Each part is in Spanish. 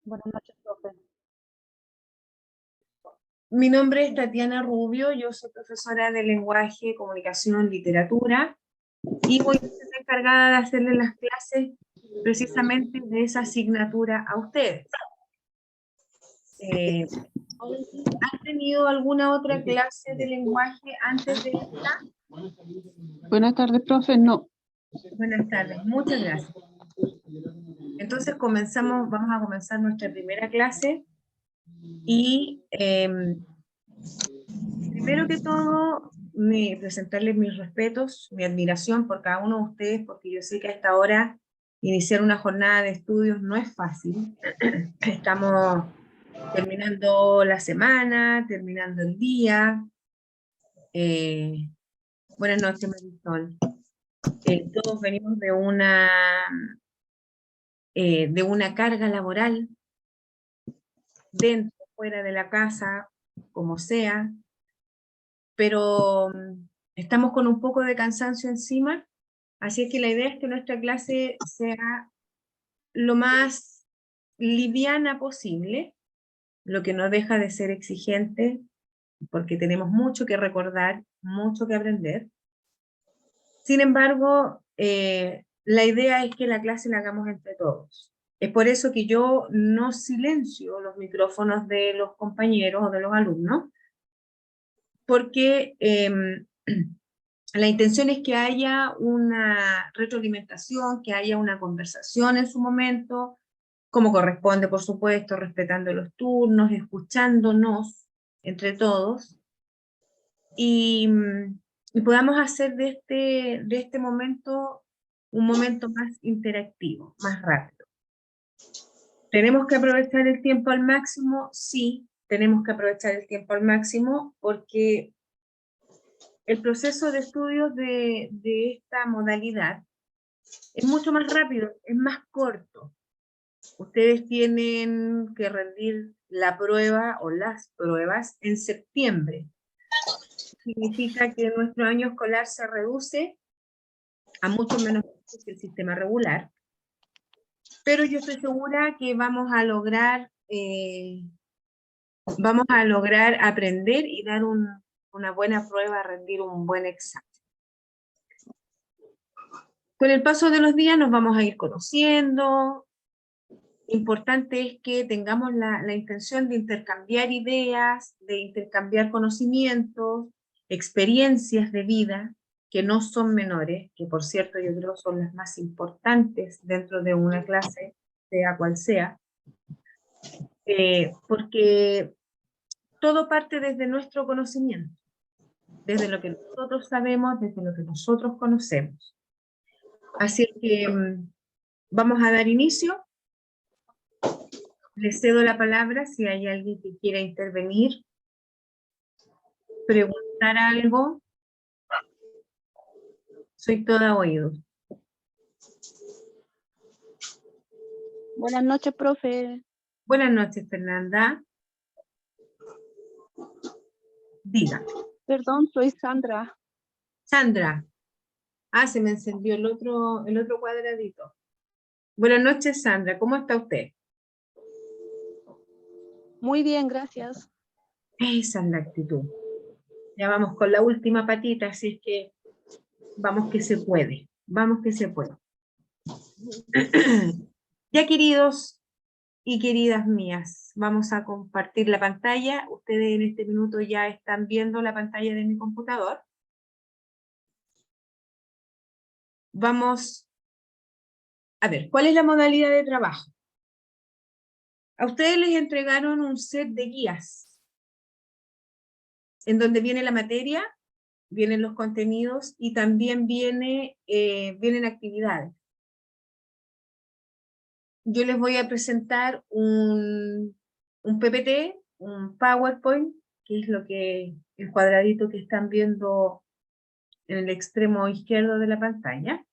Buenas noches, profe. Mi nombre es Tatiana Rubio, yo soy profesora de lenguaje, comunicación, literatura y voy a ser la encargada de hacerle las clases precisamente de esa asignatura a ustedes. ¿Han tenido alguna otra clase de lenguaje antes de esta? Buenas tardes, profe. No. Buenas tardes, muchas gracias. Entonces vamos a comenzar nuestra primera clase y primero que todo, presentarles mis respetos, mi admiración por cada uno de ustedes, porque yo sé que a esta hora iniciar una jornada de estudios no es fácil. Estamos terminando la semana, terminando el día. Eh, Buenas noches, Marisol. Todos venimos de una carga laboral, dentro, fuera de la casa, como sea, pero estamos con un poco de cansancio encima, así es que la idea es que nuestra clase sea lo más liviana posible, lo que no deja de ser exigente, porque tenemos mucho que recordar, mucho que aprender. Sin embargo, la idea es que la clase la hagamos entre todos. Es por eso que yo no silencio los micrófonos de los compañeros o de los alumnos, porque la intención es que haya una retroalimentación, que haya una conversación en su momento, como corresponde, por supuesto, respetando los turnos, escuchándonos entre todos, y, y podamos hacer de este momento un momento más interactivo, más rápido. ¿Tenemos que aprovechar el tiempo al máximo? Sí, tenemos que aprovechar el tiempo al máximo porque el proceso de estudios de esta modalidad es mucho más rápido, es más corto. Ustedes tienen que rendir la prueba o las pruebas en septiembre. Significa que nuestro año escolar se reduce a mucho menos que el sistema regular, pero yo estoy segura que vamos a lograr aprender y dar una buena prueba, rendir un buen examen. Con el paso de los días nos vamos a ir conociendo. Importante es que tengamos la intención de intercambiar ideas, de intercambiar conocimientos, experiencias de vida, que no son menores, que por cierto yo creo son las más importantes dentro de una clase, sea cual sea, porque todo parte desde nuestro conocimiento, desde lo que nosotros sabemos, desde lo que nosotros conocemos. Así que vamos a dar inicio. Le cedo la palabra si hay alguien que quiera intervenir, preguntar algo. Soy toda oído. Buenas noches, profe. Buenas noches, Fernanda. Diga. Perdón, soy Sandra. Sandra. Ah, se me encendió el otro cuadradito. Buenas noches, Sandra. ¿Cómo está usted? Muy bien, gracias. Esa es la actitud. Ya vamos con la última patita, así es que vamos que se puede. Vamos que se puede. Ya, queridos y queridas mías, vamos a compartir la pantalla. Ustedes en este minuto ya están viendo la pantalla de mi computador. Vamos a ver, ¿cuál es la modalidad de trabajo? A ustedes les entregaron un set de guías, en donde viene la materia, vienen los contenidos y también vienen actividades. Yo les voy a presentar un PPT, un PowerPoint, que es el cuadradito que están viendo en el extremo izquierdo de la pantalla,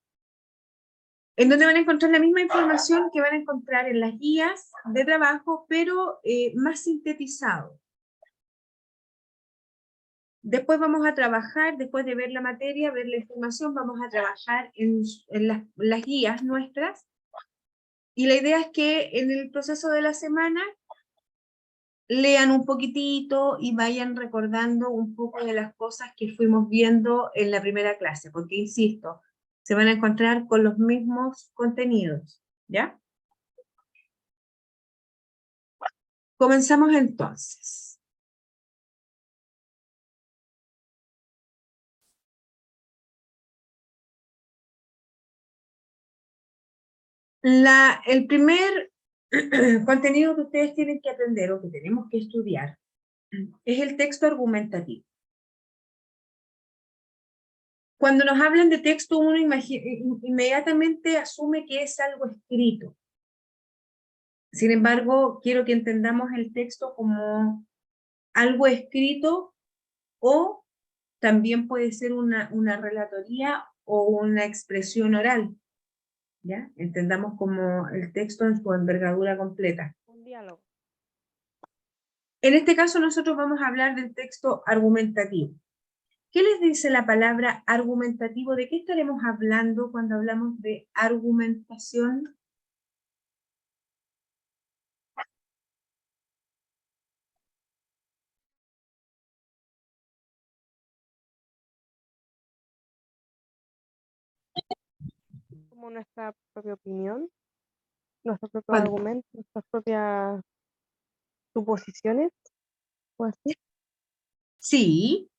en donde van a encontrar la misma información que van a encontrar en las guías de trabajo, pero más sintetizado. Después vamos a trabajar, después de ver la materia, ver la información, vamos a trabajar en las guías nuestras, Y la idea es que en el proceso de la semana lean un poquitito y vayan recordando un poco de las cosas que fuimos viendo en la primera clase, porque insisto, se van a encontrar con los mismos contenidos, ¿ya? Comenzamos entonces. El primer contenido que ustedes tienen que aprender o que tenemos que estudiar es el texto argumentativo. Cuando nos hablan de texto, uno inmediatamente asume que es algo escrito. Sin embargo, quiero que entendamos el texto como algo escrito o también puede ser una relatoría o una expresión oral. ¿Ya? Entendamos como el texto en su envergadura completa. Un diálogo. En este caso nosotros vamos a hablar del texto argumentativo. ¿Qué les dice la palabra argumentativo? ¿De qué estaremos hablando cuando hablamos de argumentación? Como nuestra propia opinión, nuestro propio ¿Cuál? argumento, nuestras propias suposiciones, o así. Sí,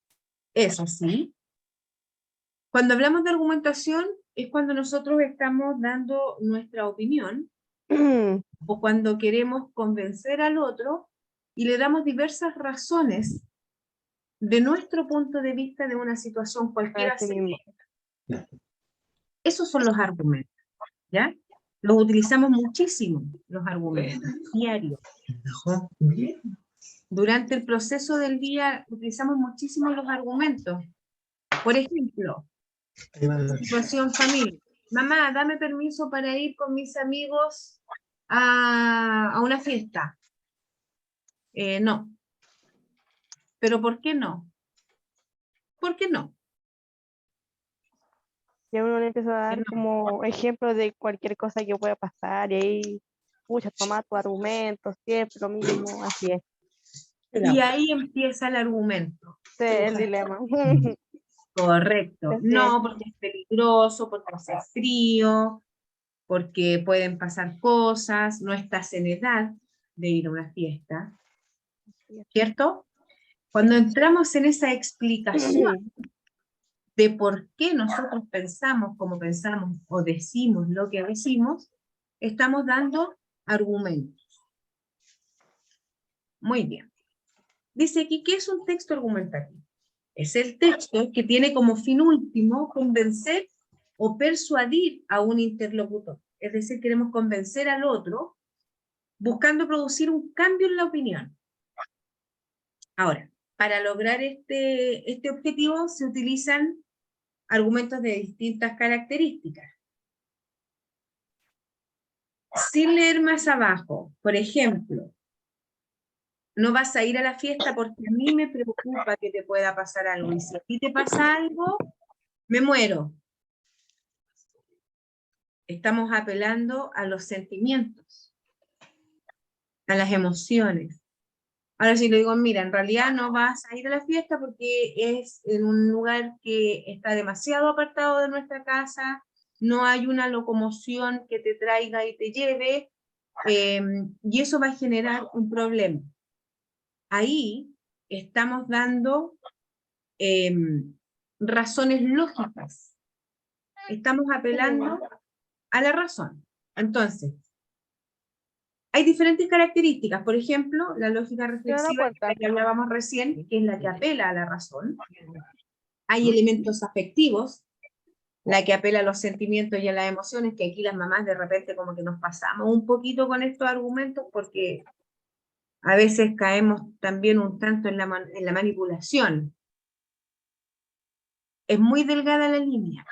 eso sí. Cuando hablamos de argumentación es cuando nosotros estamos dando nuestra opinión o cuando queremos convencer al otro y le damos diversas razones de nuestro punto de vista de una situación cualquiera. Así mismo. Esos son los argumentos, ¿ya? Los utilizamos muchísimo, los argumentos, diarios. Durante el proceso del día utilizamos muchísimo los argumentos. Por ejemplo, situación familiar. Mamá, dame permiso para ir con mis amigos a una fiesta. No. ¿Pero por qué no? ¿Por qué no? Y a uno le empieza a dar No. como ejemplos de cualquier cosa que pueda pasar, y ahí, pucha, toma tu argumento, siempre lo mismo, así es. Y ahí empieza el argumento. Sí, el dilema. Correcto. Así No, es. porque es peligroso, porque hace frío, porque pueden pasar cosas, no estás en edad de ir a una fiesta, ¿cierto? Cuando entramos en esa explicación de por qué nosotros pensamos como pensamos o decimos lo que decimos, estamos dando argumentos. Muy bien. Dice aquí, ¿qué es un texto argumentativo? Es el texto que tiene como fin último convencer o persuadir a un interlocutor. Es decir, queremos convencer al otro buscando producir un cambio en la opinión. Ahora, para lograr este objetivo se utilizan argumentos de distintas características. Sin leer más abajo, por ejemplo, no vas a ir a la fiesta porque a mí me preocupa que te pueda pasar algo, y si a ti te pasa algo, me muero. Estamos apelando a los sentimientos, a las emociones. Ahora si le digo, mira, en realidad no vas a ir a la fiesta porque es en un lugar que está demasiado apartado de nuestra casa, no hay una locomoción que te traiga y te lleve, y eso va a generar un problema. Ahí estamos dando razones lógicas. Estamos apelando a la razón. Entonces, hay diferentes características. Por ejemplo, la lógica reflexiva, que es la que hablábamos recién, que es la que apela a la razón. Hay elementos afectivos, la que apela a los sentimientos y a las emociones, que aquí las mamás de repente como que nos pasamos un poquito con estos argumentos porque a veces caemos también un tanto en la manipulación. Es muy delgada la línea,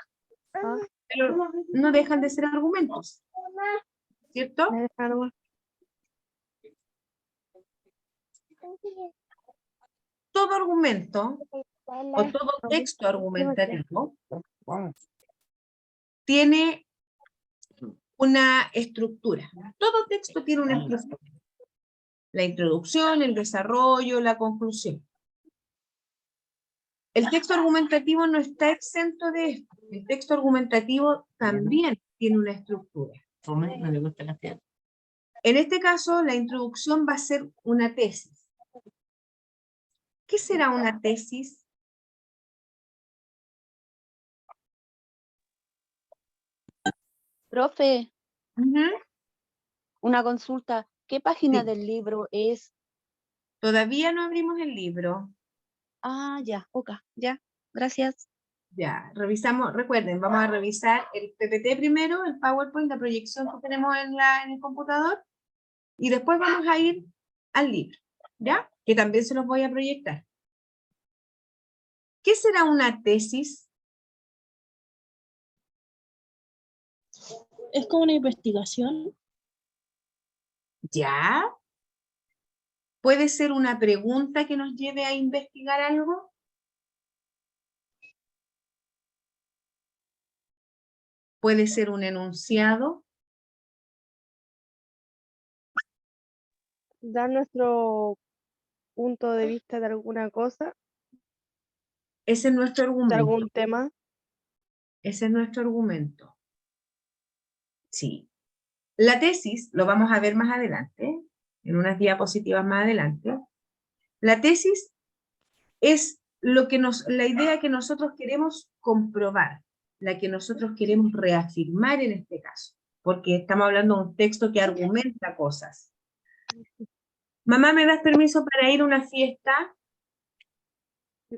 pero no dejan de ser argumentos, ¿cierto? Todo argumento o todo texto argumentativo tiene una estructura. Todo texto tiene una estructura. La introducción, el desarrollo, la conclusión. El texto argumentativo no está exento de esto. El texto argumentativo también tiene una estructura. No le gusta la fiesta. En este caso, la introducción va a ser una tesis. ¿Qué será una tesis? Profe, Ujú. una consulta. ¿Qué página Sí. del libro es? Todavía no abrimos el libro. Ah, ya, ok, ya. Gracias. Ya, revisamos, recuerden, vamos a revisar el PPT primero, el PowerPoint, la proyección que tenemos en el computador, y después vamos a ir al libro, ¿ya? Que también se los voy a proyectar. ¿Qué será una tesis? ¿Es como una investigación? ¿Ya? ¿Puede ser una pregunta que nos lleve a investigar algo? ¿Puede ser un enunciado? Dar nuestro punto de vista de alguna cosa, Ese es nuestro de argumento. algún tema. Ese es nuestro argumento. Sí. La tesis, lo vamos a ver más adelante, en unas diapositivas más adelante. La tesis es la idea que nosotros queremos comprobar, la que nosotros queremos reafirmar en este caso, porque estamos hablando de un texto que argumenta cosas. Mamá, ¿me das permiso para ir a una fiesta?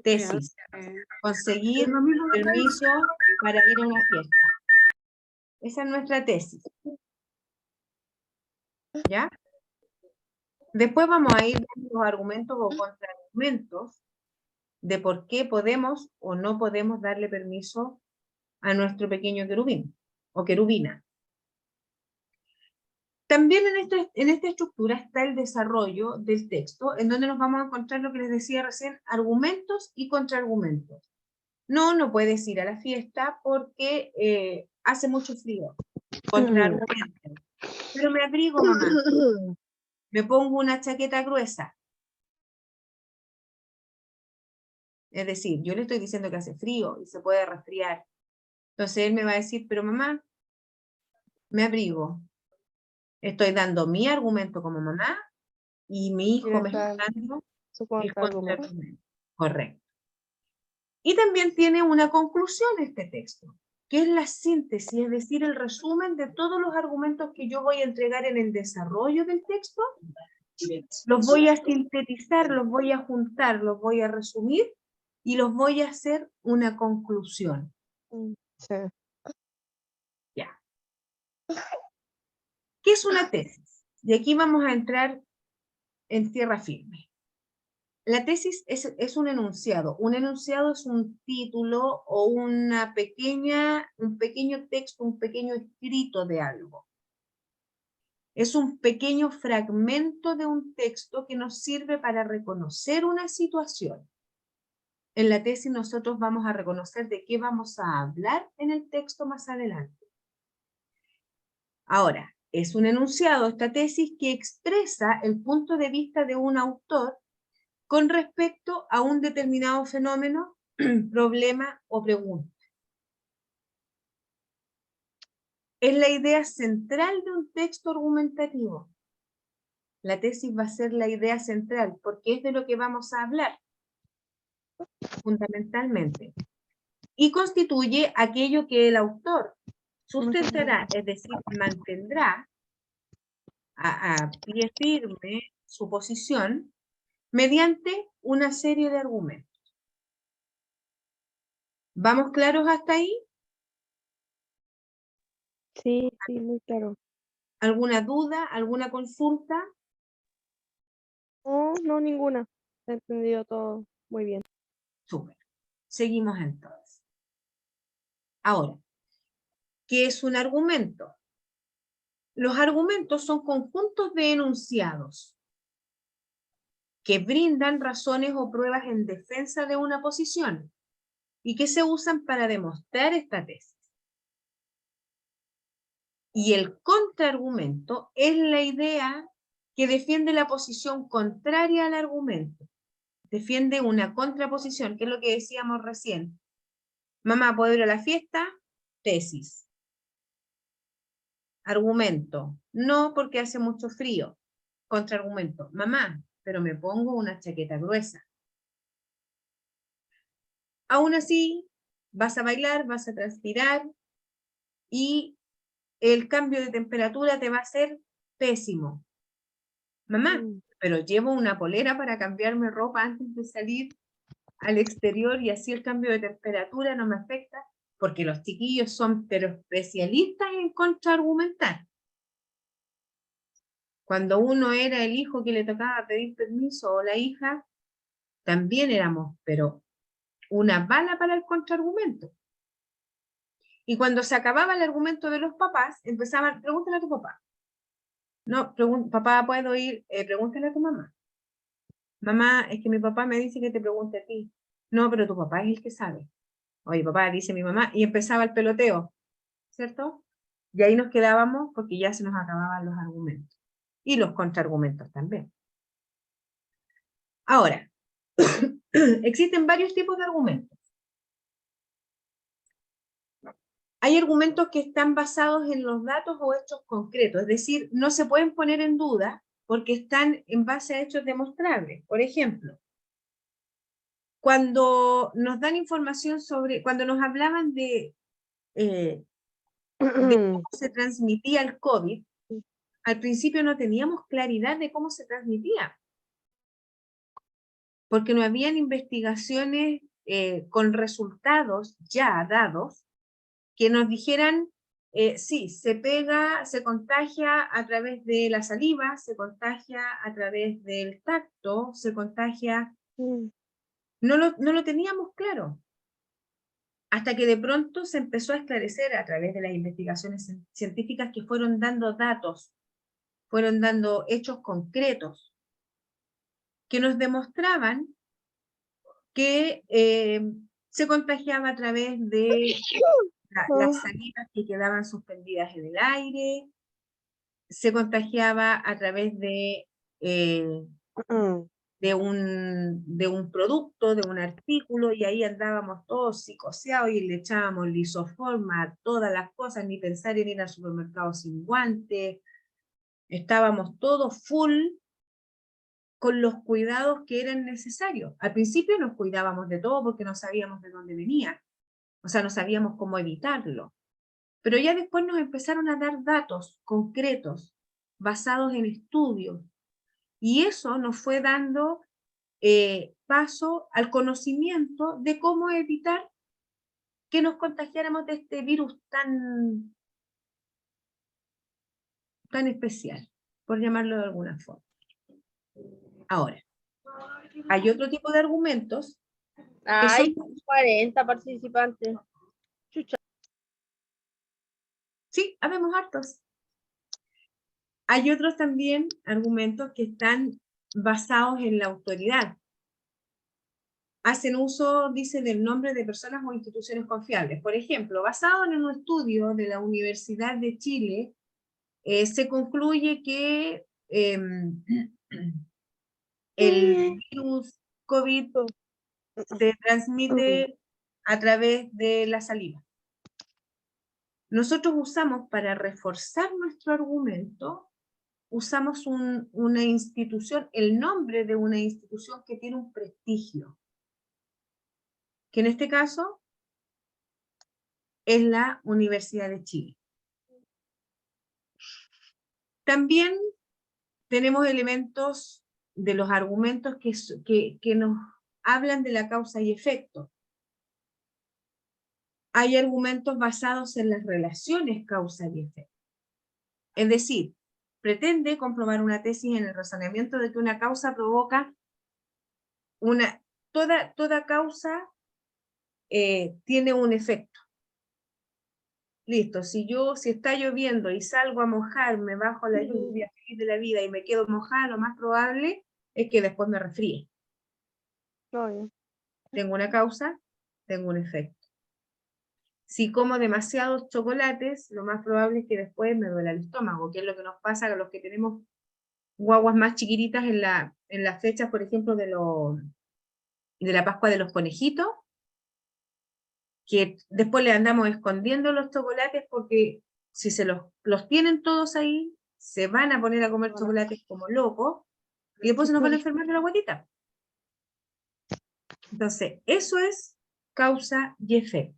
Tesis. Conseguir permiso para ir a una fiesta. Esa es nuestra tesis. ¿Ya? Después vamos a ir viendo los argumentos o contraargumentos de por qué podemos o no podemos darle permiso a nuestro pequeño querubín o querubina. También en esta estructura está el desarrollo del texto, en donde nos vamos a encontrar lo que les decía recién, argumentos y contraargumentos. No, no puedes ir a la fiesta porque hace mucho frío. Contraargumento. Pero me abrigo, mamá. Me pongo una chaqueta gruesa. Es decir, yo le estoy diciendo que hace frío y se puede resfriar. Entonces él me va a decir, pero mamá, me abrigo. Estoy dando mi argumento como mamá y mi hijo me está dando Su el contraargumento. contraargumento. Correcto. Y también tiene una conclusión este texto, que es la síntesis, es decir, el resumen de todos los argumentos que yo voy a entregar en el desarrollo del texto. Los voy a sintetizar, los voy a juntar, los voy a resumir y los voy a hacer una conclusión. Sí. Ya. ¿Qué es una tesis? Y aquí vamos a entrar en tierra firme. La tesis es un enunciado. Un enunciado es un título o un pequeño texto, un pequeño escrito de algo. Es un pequeño fragmento de un texto que nos sirve para reconocer una situación. En la tesis nosotros vamos a reconocer de qué vamos a hablar en el texto más adelante. Ahora, es un enunciado, esta tesis, que expresa el punto de vista de un autor con respecto a un determinado fenómeno, problema o pregunta. Es la idea central de un texto argumentativo. La tesis va a ser la idea central, porque es de lo que vamos a hablar, fundamentalmente. Y constituye aquello que el autor sustentará, es decir, mantendrá a pie firme su posición mediante una serie de argumentos. ¿Vamos claros hasta ahí? Sí, sí, muy claro. ¿Alguna duda? ¿Alguna consulta? No, no, ninguna. He entendido todo muy bien. Súper. Seguimos entonces. Ahora, ¿qué es un argumento? Los argumentos son conjuntos de enunciados que brindan razones o pruebas en defensa de una posición y que se usan para demostrar esta tesis. Y el contraargumento es la idea que defiende la posición contraria al argumento. Defiende una contraposición, que es lo que decíamos recién. Mamá, ¿puedo ir a la fiesta? Tesis. Argumento. No, porque hace mucho frío. Contraargumento. Mamá, pero me pongo una chaqueta gruesa. Aún así, vas a bailar, vas a transpirar y el cambio de temperatura te va a ser pésimo. Mamá, pero llevo una polera para cambiarme ropa antes de salir al exterior y así el cambio de temperatura no me afecta, porque los chiquillos son pero especialistas en contraargumentar. Cuando uno era el hijo que le tocaba pedir permiso o la hija, también éramos, pero una bala para el contraargumento. Y cuando se acababa el argumento de los papás, empezaban, pregúntale a tu papá. No, papá, ¿puedo ir? Pregúntale a tu mamá. Mamá, es que mi papá me dice que te pregunte a ti. No, pero tu papá es el que sabe. Oye, papá, dice mi mamá, y empezaba el peloteo, ¿cierto? Y ahí nos quedábamos porque ya se nos acababan los argumentos. Y los contraargumentos también. Ahora, existen varios tipos de argumentos. Hay argumentos que están basados en los datos o hechos concretos, es decir, no se pueden poner en duda porque están en base a hechos demostrables. Por ejemplo, cuando nos dan información sobre, cuando nos hablaban de cómo se transmitía el COVID, al principio no teníamos claridad de cómo se transmitía, porque no habían investigaciones con resultados ya dados que nos dijeran, sí, se pega, se contagia a través de la saliva, se contagia a través del tacto, se contagia... No lo teníamos claro. Hasta que de pronto se empezó a esclarecer a través de las investigaciones científicas que fueron dando datos, fueron dando hechos concretos, que nos demostraban que se contagiaba a través de las salivas que quedaban suspendidas en el aire, se contagiaba a través de un producto, de un artículo, y ahí andábamos todos psicoseados y le echábamos lisoforma a todas las cosas, ni pensar en ir al supermercado sin guantes, estábamos todos full con los cuidados que eran necesarios. Al principio nos cuidábamos de todo porque no sabíamos de dónde venía, o sea, no sabíamos cómo evitarlo. Pero ya después nos empezaron a dar datos concretos, basados en estudios, y eso nos fue dando paso al conocimiento de cómo evitar que nos contagiáramos de este virus tan especial, por llamarlo de alguna forma. Ahora, hay otro tipo de argumentos que Hay son... 40 participantes. Sí, habemos hartos. Hay otros también argumentos que están basados en la autoridad. Hacen uso, dice, del nombre de personas o instituciones confiables. Por ejemplo, basado en un estudio de la Universidad de Chile, se concluye que el virus COVID se transmite a través de la saliva. Nosotros usamos, para reforzar nuestro argumento, usamos una institución, el nombre de una institución que tiene un prestigio, que en este caso es la Universidad de Chile. También tenemos elementos de los argumentos que nos hablan de la causa y efecto. Hay argumentos basados en las relaciones causa y efecto. Es decir, pretende comprobar una tesis en el razonamiento de que una causa provoca toda causa tiene un efecto. Listo, si está lloviendo y salgo a mojarme bajo la lluvia feliz de la vida y me quedo mojada, lo más probable es que después me resfríe. Tengo una causa, tengo un efecto. Si como demasiados chocolates, lo más probable es que después me duela el estómago, que es lo que nos pasa a los que tenemos guaguas más chiquititas en las fechas, por ejemplo, de la Pascua de los conejitos, que después le andamos escondiendo los chocolates porque si se los tienen todos ahí, se van a poner a comer chocolates como locos y después se nos van a enfermar de la guatita. Entonces, eso es causa y efecto.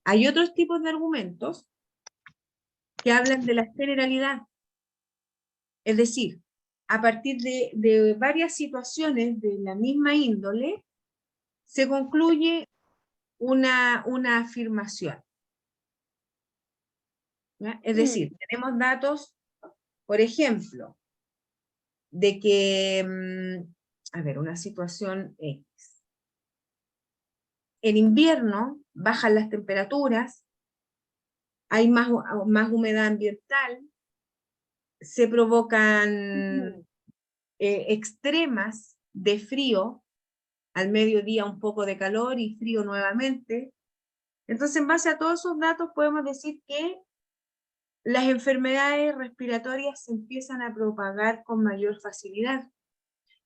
Hay otros tipos de argumentos que hablan de la generalidad. Es decir, a partir de varias situaciones de la misma índole, se concluye una afirmación. ¿Ya? Es decir, tenemos datos, por ejemplo, de que, a ver, una situación X. En invierno bajan las temperaturas, hay más humedad ambiental, se provocan extremas de frío, al mediodía un poco de calor y frío nuevamente. Entonces, en base a todos esos datos podemos decir que las enfermedades respiratorias se empiezan a propagar con mayor facilidad.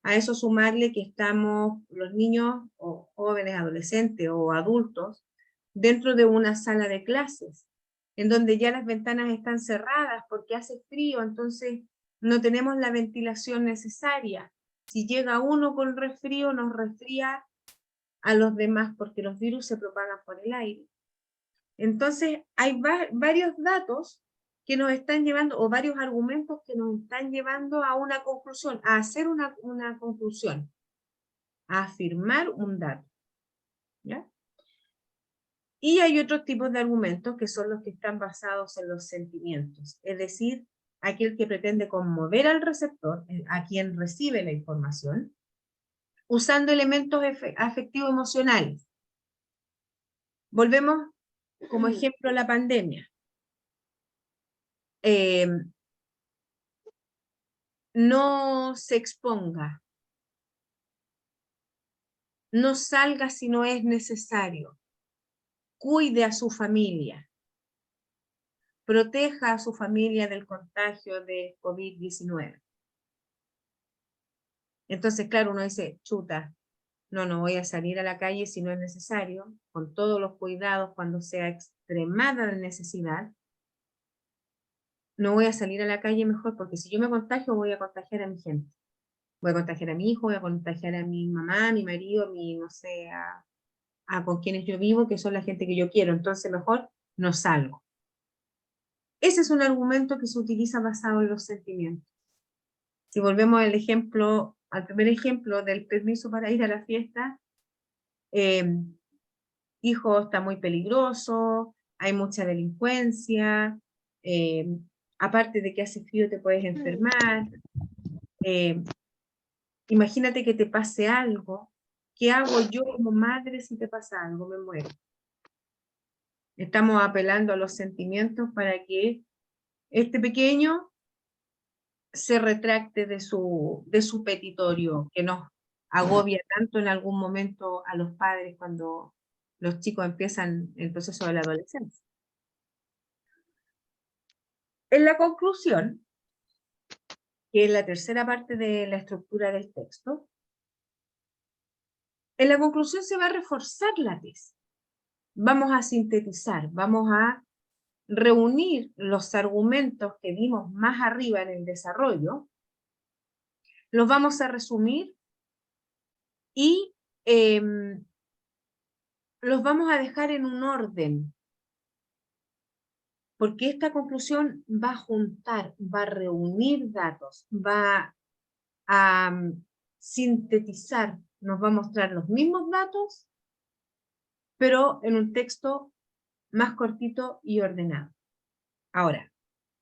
A eso sumarle que estamos los niños o jóvenes, adolescentes o adultos dentro de una sala de clases, en donde ya las ventanas están cerradas porque hace frío, entonces no tenemos la ventilación necesaria. Si llega uno con resfrío, nos resfría a los demás porque los virus se propagan por el aire. Entonces hay varios datos que nos están llevando, o varios argumentos que nos están llevando a una conclusión, a hacer una conclusión, a afirmar un dato. ¿Ya? Y hay otros tipos de argumentos que son los que están basados en los sentimientos, es decir, aquel que pretende conmover al receptor, a quien recibe la información, usando elementos afectivos emocionales. Volvemos como ejemplo a la pandemia. No se exponga, no salga si no es necesario, cuide a su familia, proteja a su familia del contagio de COVID-19. Entonces, claro, uno dice, chuta, no voy a salir a la calle si no es necesario, con todos los cuidados cuando sea extremada la necesidad. No voy a salir a la calle mejor, porque si yo me contagio voy a contagiar a mi gente. Voy a contagiar a mi hijo, voy a contagiar a mi mamá, a mi marido, no sé, con quienes yo vivo, que son la gente que yo quiero. Entonces mejor no salgo. Ese es un argumento que se utiliza basado en los sentimientos. Si volvemos al primer ejemplo del permiso para ir a la fiesta, hijo, está muy peligroso, hay mucha delincuencia, aparte de que hace frío te puedes enfermar, imagínate que te pase algo, ¿qué hago yo como madre si te pasa algo? Me muero. Estamos apelando a los sentimientos para que este pequeño se retracte de su petitorio, que nos agobia tanto en algún momento a los padres cuando los chicos empiezan el proceso de la adolescencia. En la conclusión, que es la tercera parte de la estructura del texto, en la conclusión se va a reforzar la tesis. Vamos a sintetizar, vamos a reunir los argumentos que vimos más arriba en el desarrollo, los vamos a resumir y los vamos a dejar en un orden, porque esta conclusión va a juntar, va a reunir datos, va a sintetizar, nos va a mostrar los mismos datos, pero en un texto más cortito y ordenado. Ahora,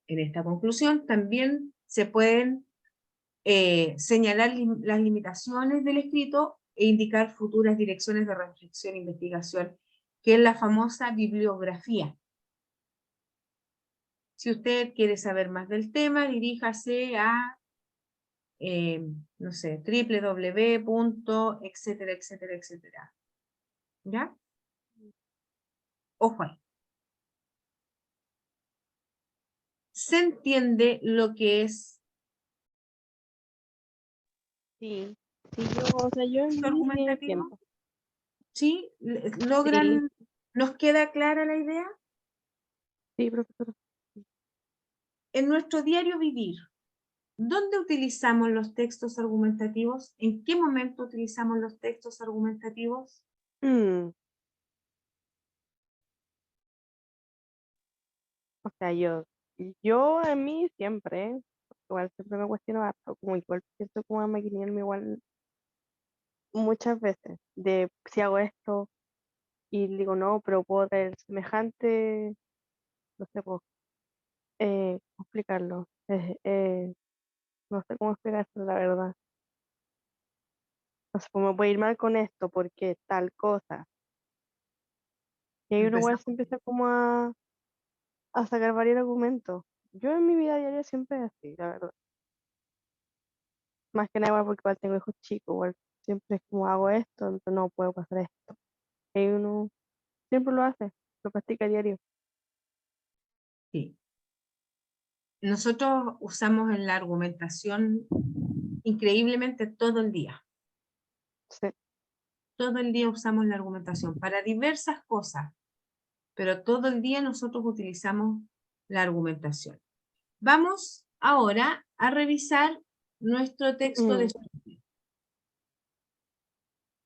en esta conclusión también se pueden señalar las limitaciones del escrito e indicar futuras direcciones de reflexión e investigación, que es la famosa bibliografía. Si usted quiere saber más del tema, diríjase a, no sé, www, etcétera, etcétera, etcétera. ¿Ya? Ojo ahí. ¿Se entiende lo que es Sí, sí, o sea, yo en mí sí argumentativo? entiendo. ¿Sí? ¿Logran? ¿Nos queda clara la idea? Sí, profesora. En nuestro diario vivir, ¿dónde utilizamos los textos argumentativos? ¿En qué momento utilizamos los textos argumentativos? O sea, yo en mí siempre, igual siempre me cuestiono harto, como igual pienso como a maquinarme igual muchas veces, de si hago esto y digo no, pero puedo tener semejante, no sé, cómo explicarlo. No sé cómo explicarlo, la verdad. No sé, pues me puede ir mal con esto, porque tal cosa. Y ahí uno igual se empieza como a sacar varios argumentos. Yo en mi vida diaria siempre es así, la verdad. Más que nada igual porque igual tengo hijos chicos, igual siempre es como hago esto, entonces no puedo pasar esto. Y uno siempre lo hace, lo practica a diario. Sí. Nosotros usamos en la argumentación increíblemente todo el día. Sí. Todo el día usamos la argumentación para diversas cosas, pero todo el día nosotros utilizamos la argumentación. Vamos ahora a revisar nuestro texto de estudio.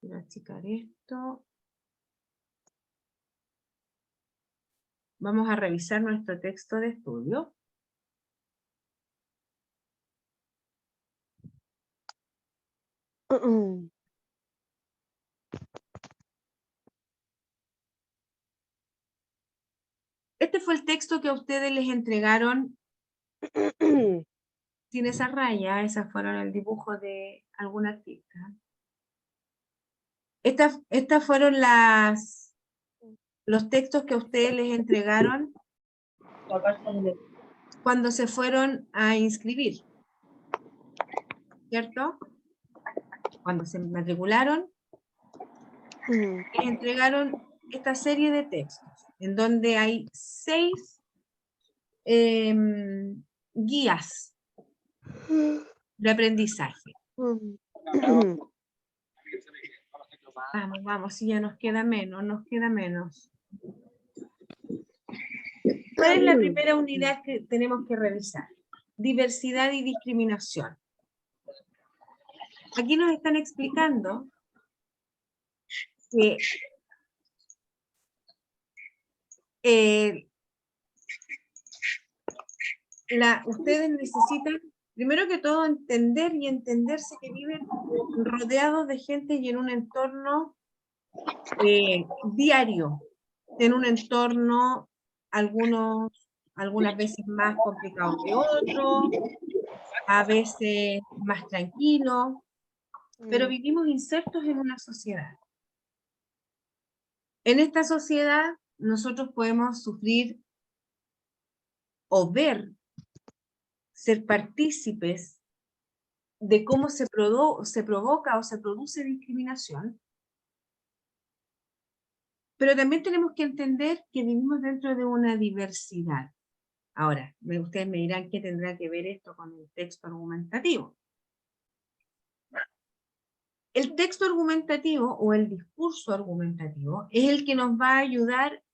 Voy a achicar esto. Vamos a revisar nuestro texto de estudio. Este fue el texto que a ustedes les entregaron sin esa raya, esas fueron el dibujo de algún artista. Estas fueron los textos que a ustedes les entregaron cuando se fueron a inscribir, ¿cierto? Cuando se matricularon, les entregaron esta serie de textos, en donde hay 6 guías de aprendizaje. Vamos, vamos, si ya nos queda menos, ¿Cuál es la primera unidad que tenemos que revisar? Diversidad y discriminación. Aquí nos están explicando que ustedes necesitan, primero que todo, entender y entenderse que viven rodeados de gente y en un entorno diario, en un entorno algunas veces más complicado que otro, a veces más tranquilo, pero vivimos insertos en una sociedad. En esta sociedad nosotros podemos sufrir o ver, ser partícipes de cómo se provoca o se produce discriminación, pero también tenemos que entender que vivimos dentro de una diversidad. Ahora, ustedes me dirán qué tendrá que ver esto con el texto argumentativo. El texto argumentativo o el discurso argumentativo es el que nos va a ayudar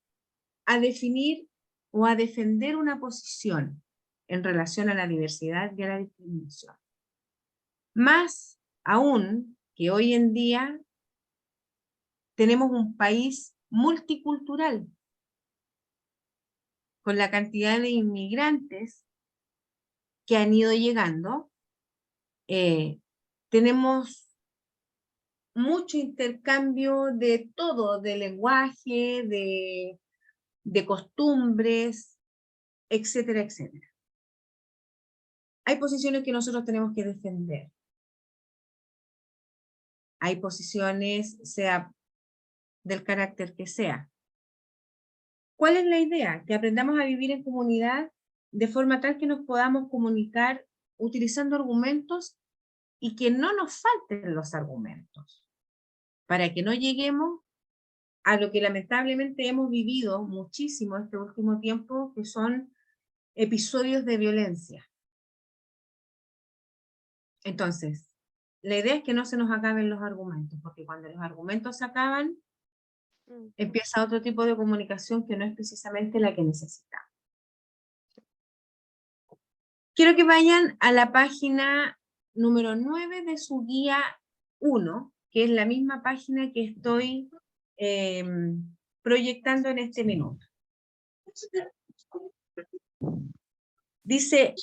a definir o a defender una posición en relación a la diversidad y a la discriminación. Más aún que hoy en día tenemos un país multicultural, con la cantidad de inmigrantes que han ido llegando, tenemos mucho intercambio de todo, de lenguaje, de costumbres, etcétera, etcétera. Hay posiciones que nosotros tenemos que defender. Hay posiciones, sea del carácter que sea. ¿Cuál es la idea? Que aprendamos a vivir en comunidad de forma tal que nos podamos comunicar utilizando argumentos y que no nos falten los argumentos, para que no lleguemos a lo que lamentablemente hemos vivido muchísimo este último tiempo, que son episodios de violencia. Entonces, la idea es que no se nos acaben los argumentos, porque cuando los argumentos se acaban, empieza otro tipo de comunicación que no es precisamente la que necesitamos. Quiero que vayan a la página número 9 de su guía 1, que es la misma página que estoy proyectando en este minuto. Dice,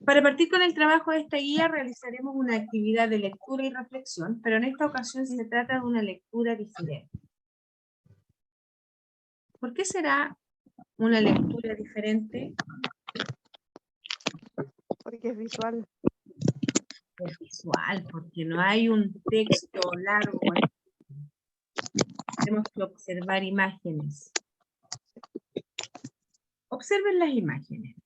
para partir con el trabajo de esta guía realizaremos una actividad de lectura y reflexión, pero en esta ocasión se trata de una lectura diferente. ¿Por qué será una lectura diferente? Porque es visual. Es visual, porque no hay un texto largo. Tenemos que observar imágenes. Observen las imágenes.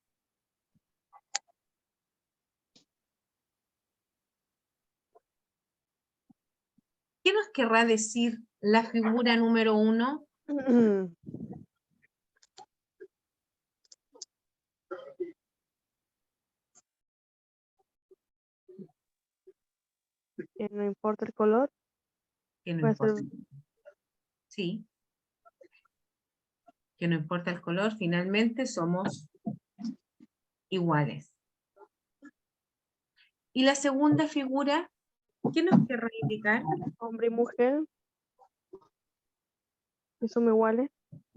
¿Qué nos querrá decir la figura número 1? Que no importa el color. Que no Puede ser- importa. Sí. Que no importa el color, finalmente somos iguales. Y la segunda figura, ¿qué nos querrá indicar? Hombre y mujer. Que son iguales.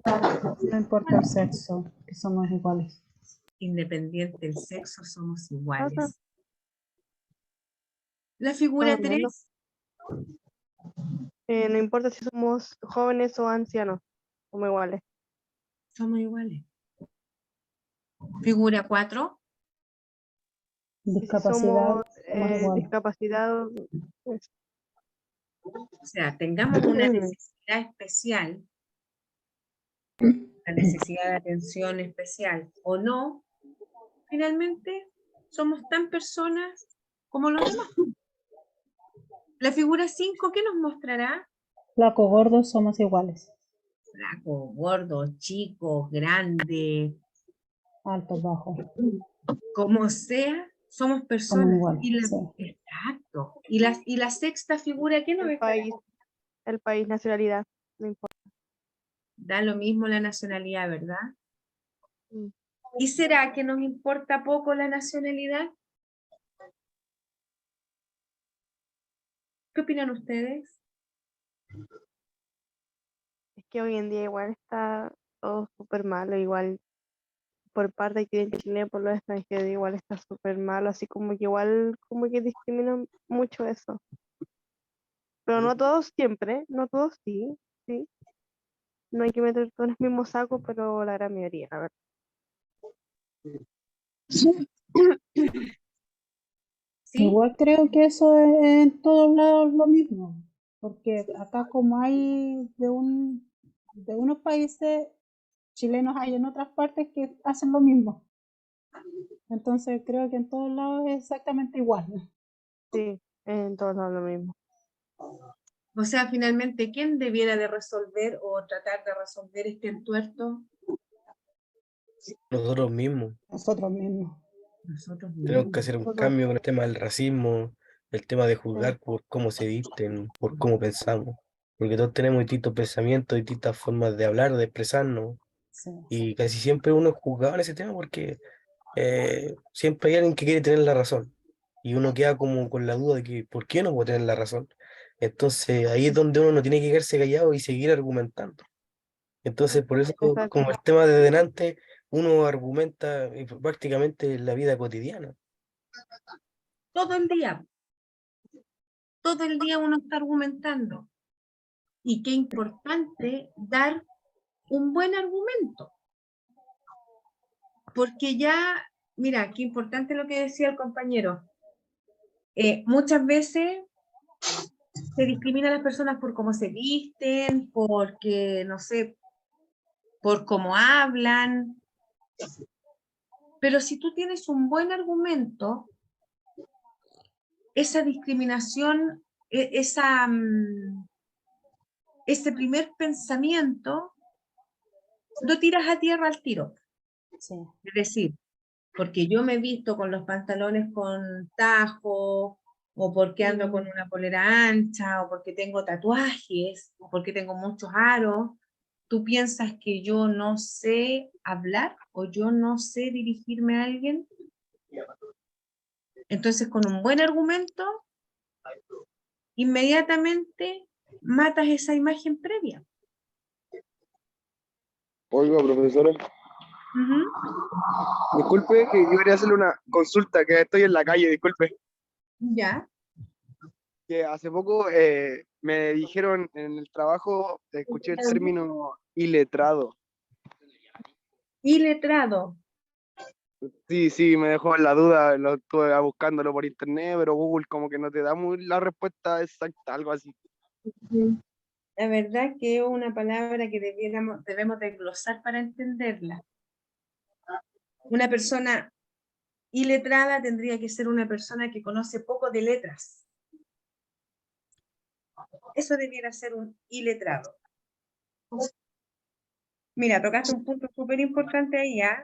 No importa el sexo, que somos iguales. Independiente del sexo, somos Pasa. iguales. La figura Más o menos. 3, No importa si somos jóvenes o ancianos. Somos iguales. somos iguales. Figura 4, Y si Discapacidad, somos somos iguales. discapacitados, pues, o sea, tengamos una necesidad especial, la necesidad de atención especial o no, finalmente somos tan personas como los demás. La figura 5, ¿qué nos mostrará? Flaco, gordo, somos iguales. Flaco, gordo, chico, grande, Alto, bajo, como sea, somos somos personas. iguales. Y la, Sí. exacto. Y la sexta figura, ¿qué nos estará? el país, nacionalidad, no importa. Da lo mismo la nacionalidad, ¿verdad? Mm. ¿Y será que nos importa poco la nacionalidad? ¿Qué opinan ustedes? Es que hoy en día igual está todo súper malo, igual por parte aquí en Chile, por los extranjeros, igual está súper malo, así como que igual como que discriminan mucho eso. Pero no todos siempre, no todos sí, sí. No hay que meter todos en el mismo saco, pero la gran mayoría, la verdad. ¿Sí? Igual creo que eso es en todos lados lo mismo, porque acá como hay de unos países chilenos, hay en otras partes que hacen lo mismo. Entonces creo que en todos lados es exactamente igual. Sí, en todos lados lo mismo. O sea, finalmente, ¿quién debiera de resolver o tratar de resolver este entuerto? Nosotros mismos Nosotros mismos. Nosotros tenemos mismos. que hacer un Nosotros, cambio con el tema del racismo, el tema de sí. juzgar por cómo se visten, por cómo pensamos, porque todos tenemos distintos pensamientos, distintas formas de hablar, de expresarnos, Sí. y casi siempre uno es juzgado en ese tema porque siempre hay alguien que quiere tener la razón, y uno queda como con la duda de que ¿por qué no puedo tener la razón? Entonces ahí es donde uno no tiene que quedarse callado y seguir argumentando. Entonces, por eso, Exacto. como el tema de delante, uno argumenta prácticamente en la vida cotidiana. Todo el día. Todo el día uno está argumentando. Y qué importante dar un buen argumento. Porque ya, mira, qué importante lo que decía el compañero. Muchas veces se discrimina a las personas por cómo se visten, porque, no sé, por cómo hablan. Pero si tú tienes un buen argumento, esa discriminación, esa ese primer pensamiento lo tiras a tierra al tiro. Sí. Es decir, porque yo me he visto con los pantalones con tajo, o porque ando con una polera ancha, o porque tengo tatuajes, o porque tengo muchos aros, ¿tú piensas que yo no sé hablar o yo no sé dirigirme a alguien? Entonces, con un buen argumento, inmediatamente matas esa imagen previa. Oiga, profesora, Ujú. disculpe que yo quería hacerle una consulta, que estoy en la calle, disculpe. Ya. Que hace poco me dijeron en el trabajo, escuché el término iletrado. Iletrado. Sí, sí, me dejó en la duda, lo estuve buscándolo por internet, pero Google como que no te da muy la respuesta exacta, algo así. La verdad que es una palabra que debemos desglosar para entenderla. Una persona iletrada tendría que ser una persona que conoce poco de letras. Eso debiera ser un iletrado. Mira, tocaste un punto súper importante ahí, ¿ya?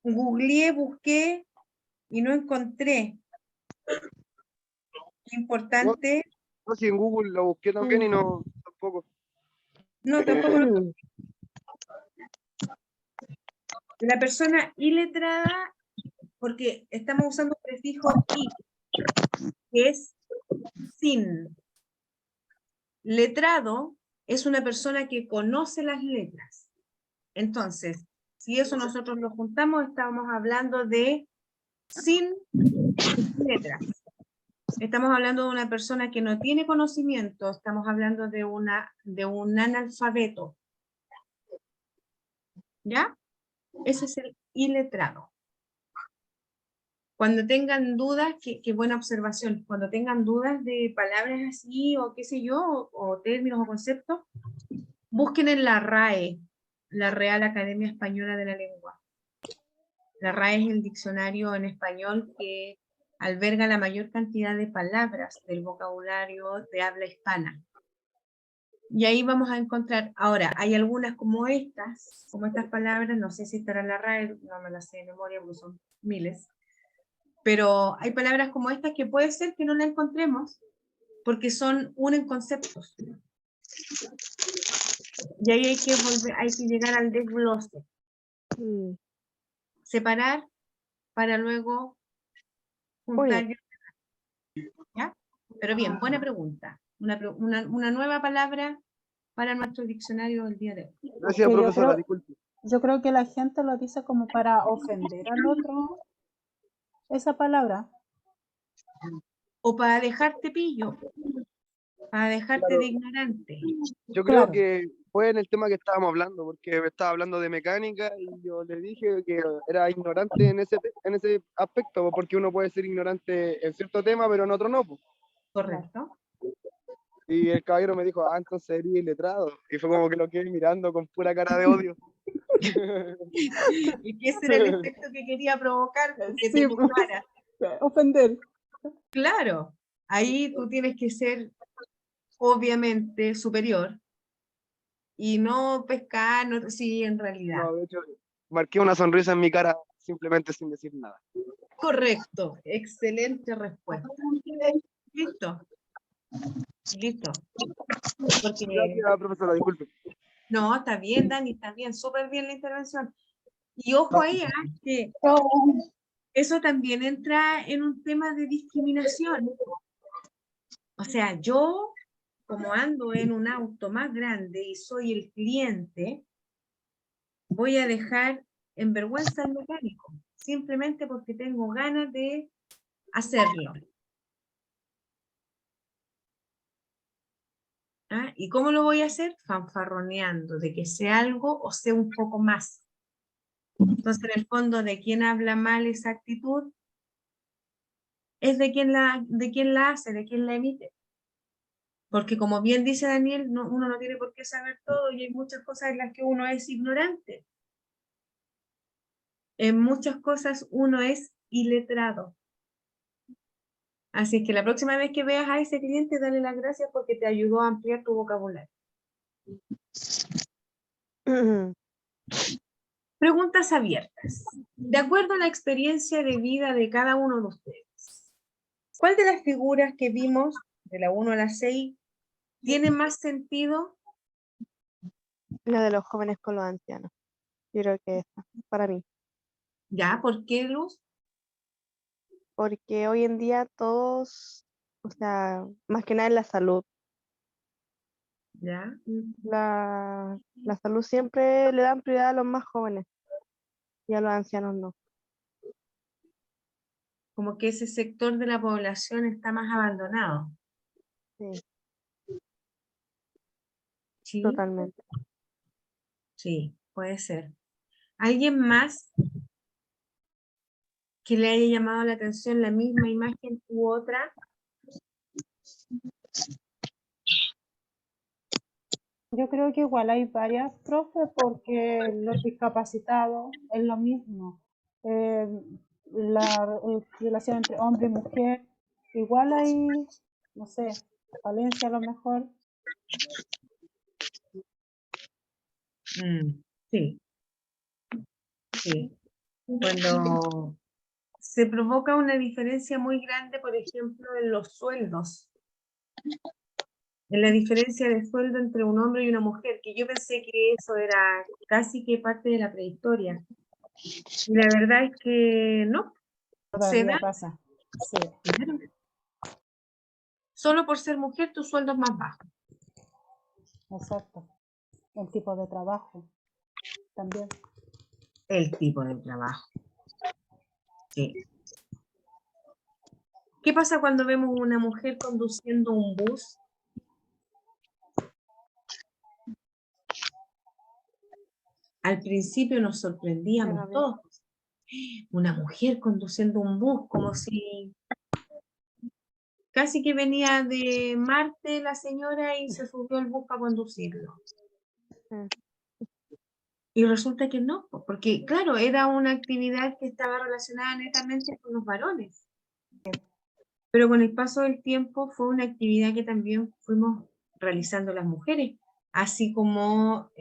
Googleé, busqué y no encontré. Importante. No, si en Google lo busqué también y no, tampoco. No, tampoco lo. La persona iletrada, porque estamos usando el prefijo i, que es sin. Letrado es una persona que conoce las letras. Entonces, si eso nosotros lo juntamos, estamos hablando de sin letras. Estamos hablando de una persona que no tiene conocimiento, estamos hablando de un analfabeto. ¿Ya? Ese es el iletrado. Cuando tengan dudas, qué buena observación, cuando tengan dudas de palabras así, o qué sé yo, o términos o conceptos, busquen en la RAE, la Real Academia Española de la Lengua. La RAE es el diccionario en español que alberga la mayor cantidad de palabras del vocabulario de habla hispana. Y ahí vamos a encontrar, ahora, hay algunas como estas palabras, no sé si estará en la RAE, no me las sé de memoria porque son miles, pero hay palabras como estas que puede ser que no la encontremos porque unen conceptos. Y ahí hay que llegar al desglose. Separar para luego juntar. Oye. ¿Ya? Pero bien, buena pregunta. Una nueva palabra para nuestro diccionario del día de hoy. Gracias, Que profesora, disculpe. yo creo que la gente lo dice como para ofender al otro, esa palabra. O para dejarte pillo, para dejarte Claro. de ignorante. Yo creo Claro. que fue en el tema que estábamos hablando, porque me estaba hablando de mecánica y yo le dije que era ignorante en ese aspecto, porque uno puede ser ignorante en cierto tema, pero en otro no. Pues. ¿Correcto? Y el caballero me dijo, entonces eres iletrado. Y fue como que lo quedé mirando con pura cara de odio. Y que ese era el efecto que quería provocar, que te Sí, pues, enojaras. ofender. Claro, ahí tú tienes que ser obviamente superior y no pescar, no, sí, en realidad. No, de hecho, marqué una sonrisa en mi cara simplemente sin decir nada. Correcto, excelente respuesta. Listo. Listo. Porque, Gracias, profesora, disculpe. no, está bien, Dani, está bien, súper bien la intervención. Y ojo ahí, que eso también entra en un tema de discriminación. O sea, yo, como ando en un auto más grande y soy el cliente, voy a dejar en vergüenza al mecánico, simplemente porque tengo ganas de hacerlo. ¿Ah? ¿Y cómo lo voy a hacer? Fanfarroneando, de que sé algo o sé un poco más. Entonces, en el fondo, ¿de quién habla mal esa actitud? Es de quien la hace, de quien la emite. Porque como bien dice Daniel, uno no tiene por qué saber todo y hay muchas cosas en las que uno es ignorante. En muchas cosas uno es iletrado. Así es que la próxima vez que veas a ese cliente, dale las gracias porque te ayudó a ampliar tu vocabulario. Preguntas abiertas. De acuerdo a la experiencia de vida de cada uno de ustedes, ¿cuál de las figuras que vimos, de la 1 a la 6, tiene más sentido? La de los jóvenes con los ancianos. Yo creo que esa, para mí. ¿Ya? ¿Por qué, Luz? Porque hoy en día todos, o sea, más que nada en la salud. ¿Ya? La salud siempre le dan prioridad a los más jóvenes y a los ancianos no. Como que ese sector de la población está más abandonado. Sí, ¿Sí? totalmente. Sí, puede ser. ¿Alguien más que le haya llamado la atención la misma imagen u otra? Yo creo que igual hay varias, profe, porque los discapacitados es lo mismo. Eh, la relación entre hombre y mujer, igual hay, no sé, falencia a lo mejor. Sí, sí. Cuando se provoca una diferencia muy grande, por ejemplo, en los sueldos, en la diferencia de sueldo entre un hombre y una mujer, que yo pensé que eso era casi que parte de la prehistoria. Y la verdad es que no, se da, Todavía pasa. Sí, claro. Solo por ser mujer tu sueldo es más bajo. exacto. El tipo de trabajo también. El tipo de trabajo. Sí. ¿Qué pasa cuando vemos una mujer conduciendo un bus? Al principio nos sorprendíamos Pero todos. Una mujer conduciendo un bus, como si casi que venía de Marte la señora y se subió al bus para conducirlo. Mm. Y resulta que no, porque claro, era una actividad que estaba relacionada netamente con los varones. Pero con el paso del tiempo fue una actividad que también fuimos realizando las mujeres, así como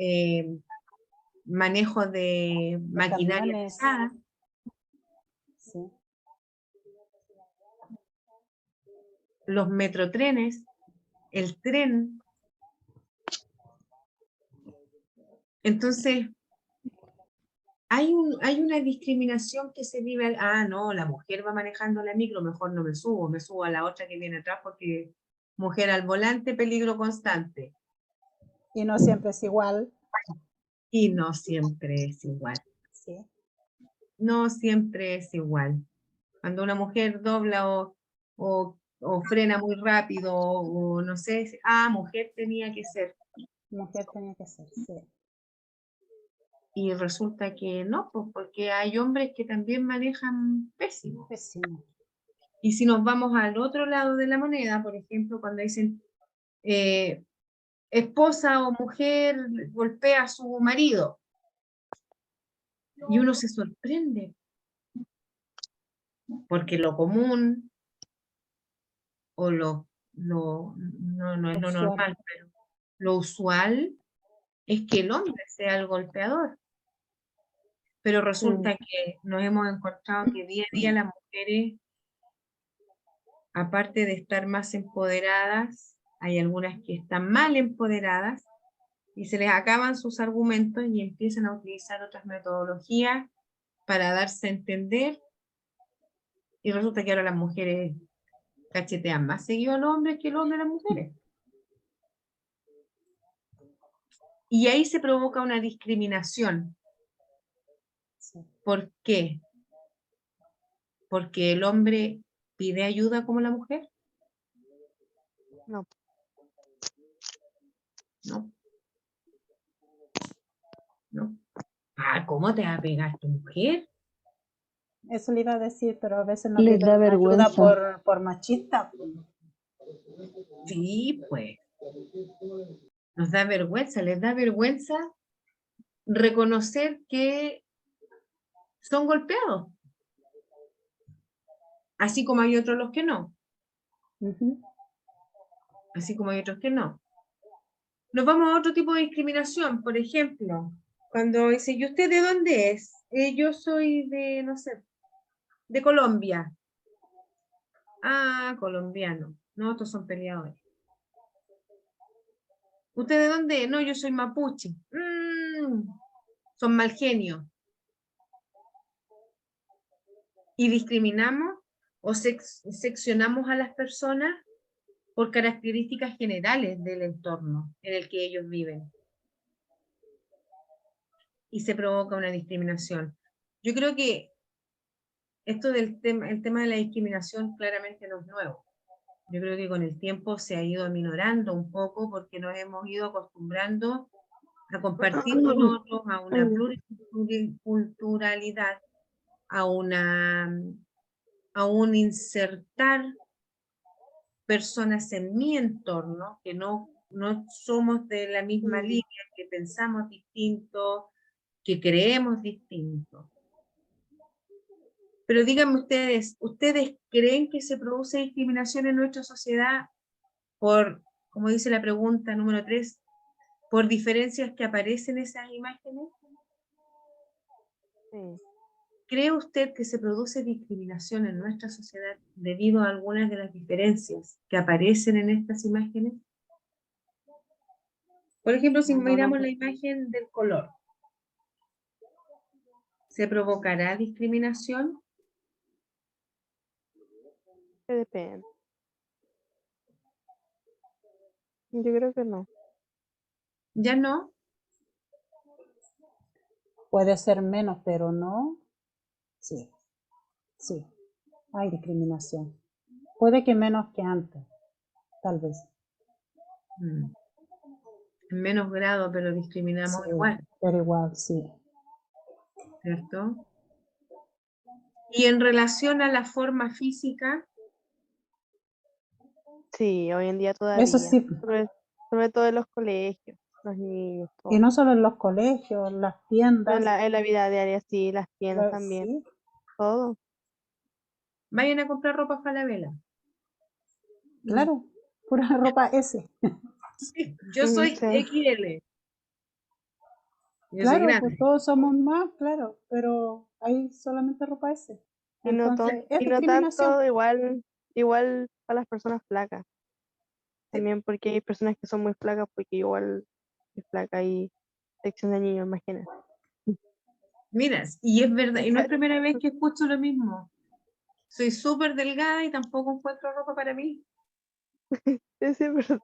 manejo de maquinaria camiones. pesada. Sí. Los metrotrenes, el tren. Entonces, hay una discriminación que se vive, no, la mujer va manejando la micro, mejor no me subo a la otra que viene atrás porque mujer al volante, peligro constante. Y no siempre es igual. Y no siempre es igual. Sí. No siempre es igual. Cuando una mujer dobla o frena muy rápido o no sé, mujer tenía que ser. Mujer tenía que ser, sí. Y resulta que no, pues porque hay hombres que también manejan pésimo. Pésimo. Y si nos vamos al otro lado de la moneda, por ejemplo, cuando dicen esposa o mujer golpea a su marido, y uno se sorprende, porque lo común, o no es lo Usual. normal, pero lo usual es que el hombre sea el golpeador. Pero resulta que nos hemos encontrado que día a día las mujeres, aparte de estar más empoderadas, hay algunas que están mal empoderadas y se les acaban sus argumentos y empiezan a utilizar otras metodologías para darse a entender, y resulta que ahora las mujeres cachetean más seguido a los hombres que los hombres a las mujeres. Y ahí se provoca una discriminación. Sí. ¿Por qué? ¿Porque el hombre pide ayuda como la mujer? No. No. No. ¿Cómo te va a pegar tu mujer? Eso le iba a decir, pero a veces no Les piden da una ayuda vergüenza. por machista. Sí, pues. Nos da vergüenza, les da vergüenza reconocer que son golpeados. Así como hay otros los que no. Ujú. así como hay otros que no. Nos vamos a otro tipo de discriminación, por ejemplo, cuando dice, ¿y usted de dónde es? Yo soy de, no sé, de Colombia. Ah, colombiano. No, estos son peleadores. ¿Usted de dónde es? No, yo soy mapuche. Son mal genio. Y discriminamos o seccionamos a las personas por características generales del entorno en el que ellos viven. Y se provoca una discriminación. Yo creo que esto el tema de la discriminación claramente no es nuevo. Yo creo que con el tiempo se ha ido aminorando un poco porque nos hemos ido acostumbrando a compartir con otros, a una pluriculturalidad, a un insertar personas en mi entorno que no somos de la misma línea, que pensamos distinto, que creemos distinto. Pero díganme ¿ustedes creen que se produce discriminación en nuestra sociedad por, como dice la pregunta número 3, por diferencias que aparecen en esas imágenes? Sí. ¿Cree usted que se produce discriminación en nuestra sociedad debido a algunas de las diferencias que aparecen en estas imágenes? Por ejemplo, si No, miramos la imagen del color, ¿se provocará discriminación? que depende. Yo creo que no. ¿Ya no? Puede ser menos, pero no. Sí, sí, hay discriminación. Puede que menos que antes, tal vez. En menos grado, pero discriminamos Sí, igual, pero igual, sí. ¿cierto? Y en relación a la forma física, Sí, hoy en día Eso todavía. sí, Sobre todo en los colegios, los niños, y todo. no solo en los colegios, las Pero tiendas, en la vida diaria, sí, las tiendas también, sí, todo. vayan a comprar ropa Falabella. claro, pura ropa S. Sí, yo soy Sí. XL. Yo soy Claro, pues grande. todos somos más, claro, pero hay solamente ropa S. Y no, Entonces, es y no discriminación. tanto igual para las personas flacas. También porque hay personas que son muy flacas, porque igual es flaca y sección de niños, imagínate. Mira, y es verdad, y no es primera vez que escucho lo mismo. Soy súper delgada y tampoco encuentro ropa para mí. Sí, es verdad.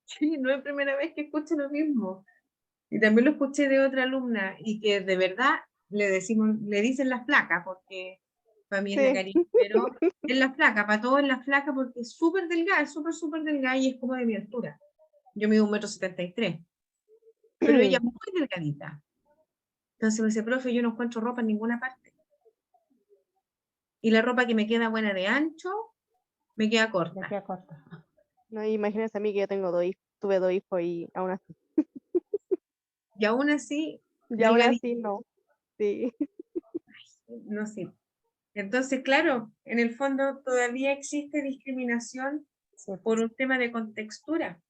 Sí, no es primera vez que escucho lo mismo. Y también lo escuché de otra alumna y que de verdad le dicen la flaca, porque para mí es la Sí. cariño, pero es la flaca, para todos es la flaca porque es súper delgada, es súper delgada y es como de mi altura. Yo mido 1,73 m, pero ella es muy delgadita. Entonces me dice, profe, yo no encuentro ropa en ninguna parte. Y la ropa que me queda buena de ancho, me queda Ya corta. queda corta. No, imagínense a mí que yo tengo tuve 2 hijos y aún así. Y aún así, Y aún delgadita, así no. Sí. no sé. Entonces, claro, en el fondo todavía existe discriminación Sí, por un tema de contextura.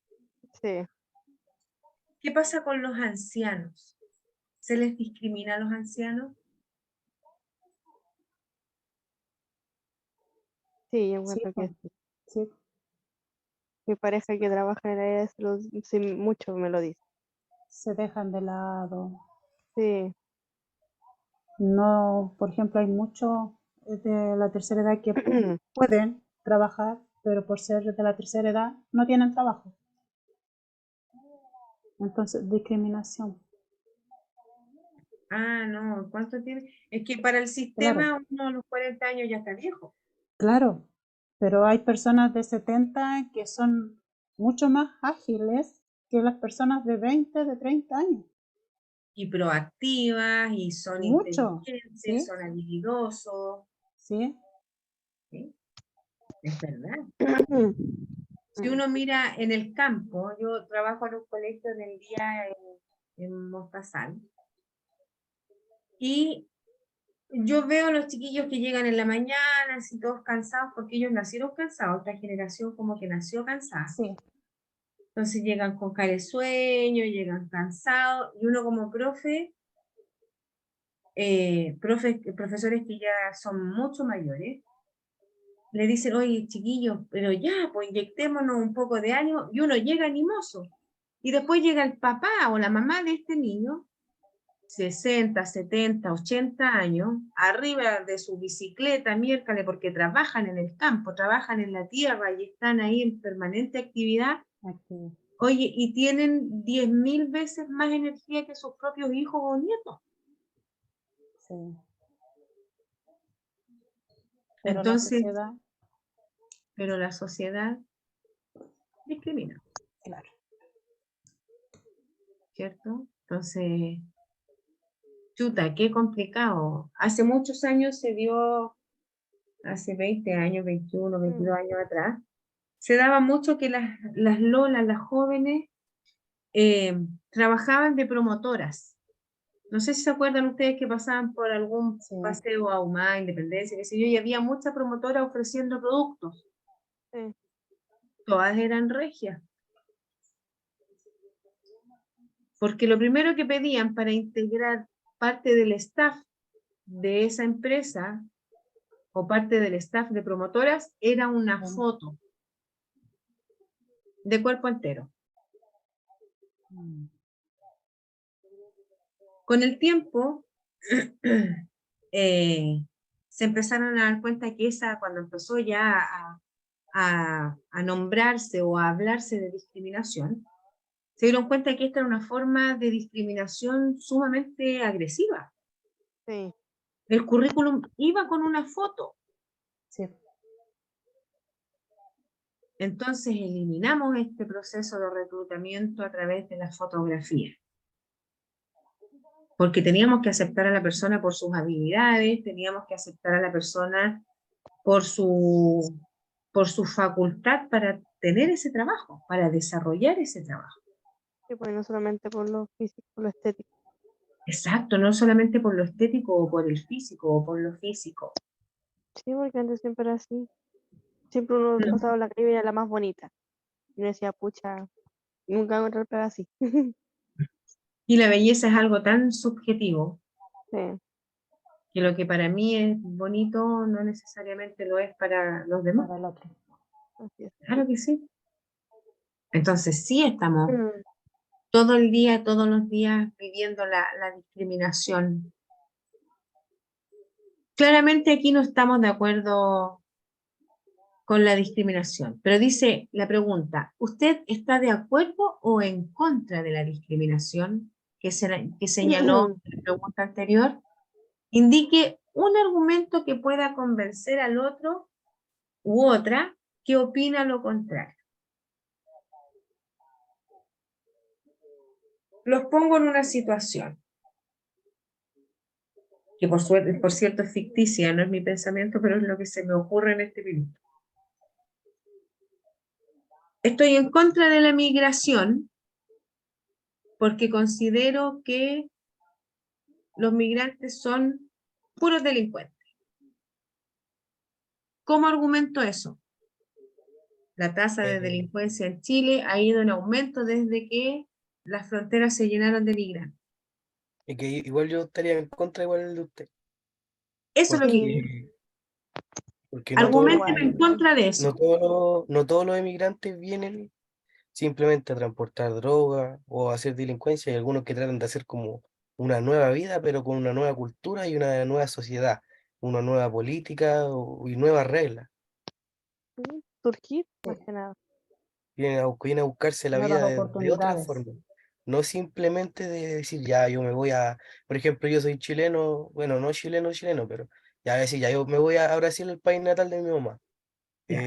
Sí. ¿Qué pasa con los ancianos? ¿Se les discrimina a los ancianos? Sí, yo sí, encuentro que pues, sí. sí, Mi pareja que trabaja en el área de salud, sí, mucho me lo dice. se dejan de lado. Sí. No, por ejemplo, hay muchos de la tercera edad que pueden trabajar, pero por ser de la tercera edad no tienen trabajo. Entonces, discriminación. Ah, no, ¿cuánto tiene? Es que para el Claro, sistema uno a los 40 años ya está viejo. claro, pero hay personas de 70 que son mucho más ágiles que las personas de 20, de 30 años. Y proactivas, y son Mucho, inteligentes, ¿sí? son habilidosos. ¿Sí? ¿Sí? Es verdad. Si uno mira en el campo, yo trabajo en un colegio en el día en Mostazal, y yo veo a los chiquillos que llegan en la mañana, así todos cansados, porque ellos nacieron cansados, esta generación como que nació cansada. Sí, Entonces llegan con cara de sueño, llegan cansados, y uno como profe, profesores que ya son mucho mayores, le dicen, oye, chiquillos, pero ya, pues inyectémonos un poco de ánimo, y uno llega animoso. Y después llega el papá o la mamá de este niño, 60, 70, 80 años, arriba de su bicicleta, miércoles, porque trabajan en el campo, trabajan en la tierra y están ahí en permanente actividad. aquí, Oye, y tienen 10.000 veces más energía que sus propios hijos o nietos. sí. Pero Entonces, la sociedad, discrimina, claro. ¿cierto? Entonces, chuta, qué complicado. Hace muchos años se dio, hace 20 años, 21, 22 años atrás, se daba mucho que las lolas, las jóvenes, trabajaban de promotoras. No sé si se acuerdan ustedes que pasaban por algún Sí. paseo a Humá, Independencia, qué sé yo, y había muchas promotoras ofreciendo productos. Sí. Todas eran regias. Porque lo primero que pedían para integrar parte del staff de esa empresa o parte del staff de promotoras era una foto de cuerpo entero. Mm. Con el tiempo, se empezaron a dar cuenta que cuando empezó ya a nombrarse o a hablarse de discriminación, se dieron cuenta que esta era una forma de discriminación sumamente agresiva. Sí. El currículum iba con una foto. Sí. Entonces eliminamos este proceso de reclutamiento a través de la fotografía. Porque teníamos que aceptar a la persona por sus habilidades, teníamos que aceptar a la persona por su facultad para tener ese trabajo, para desarrollar ese trabajo. Sí, pues no solamente por lo físico, por lo estético. Exacto, no solamente por lo estético o por el físico o por lo físico. Sí, porque antes siempre era así. Siempre uno No. pasaba la calle y veía la más bonita. Y uno decía, pucha, nunca voy a encontrar pega así. Y la belleza es algo tan subjetivo Sí, que lo que para mí es bonito no necesariamente lo es para los demás. Para el otro. así es. Claro que sí. Entonces sí estamos Mm, todo el día, todos los días viviendo la discriminación. Claramente aquí no estamos de acuerdo con la discriminación, pero dice la pregunta, ¿usted está de acuerdo o en contra de la discriminación que señaló en la pregunta anterior? Indique un argumento que pueda convencer al otro u otra que opina lo contrario. Los pongo en una situación que por cierto es ficticia, no es mi pensamiento, pero es lo que se me ocurre en este minuto. Estoy en contra de la migración porque considero que los migrantes son puros delincuentes. ¿Cómo argumento eso? La tasa de delincuencia en Chile ha ido en aumento desde que las fronteras se llenaron de migrantes. Y que igual yo estaría en contra igual de usted. Eso es lo que Porque, porque no argumentenme en igual. contra de eso. no todos los emigrantes vienen simplemente a transportar droga o a hacer delincuencia, y algunos que tratan de hacer como una nueva vida, pero con una nueva cultura y una nueva sociedad, una nueva política y nuevas reglas. Sí, surgir, más que nada. Vienen a buscarse la Nuevas vida de otra oportunidades. forma. No simplemente de decir, ya, yo me voy por ejemplo, yo soy chileno, bueno, no chileno, chileno, pero ya decir, ya, yo me voy a Brasil, el país natal de mi mamá. Ya.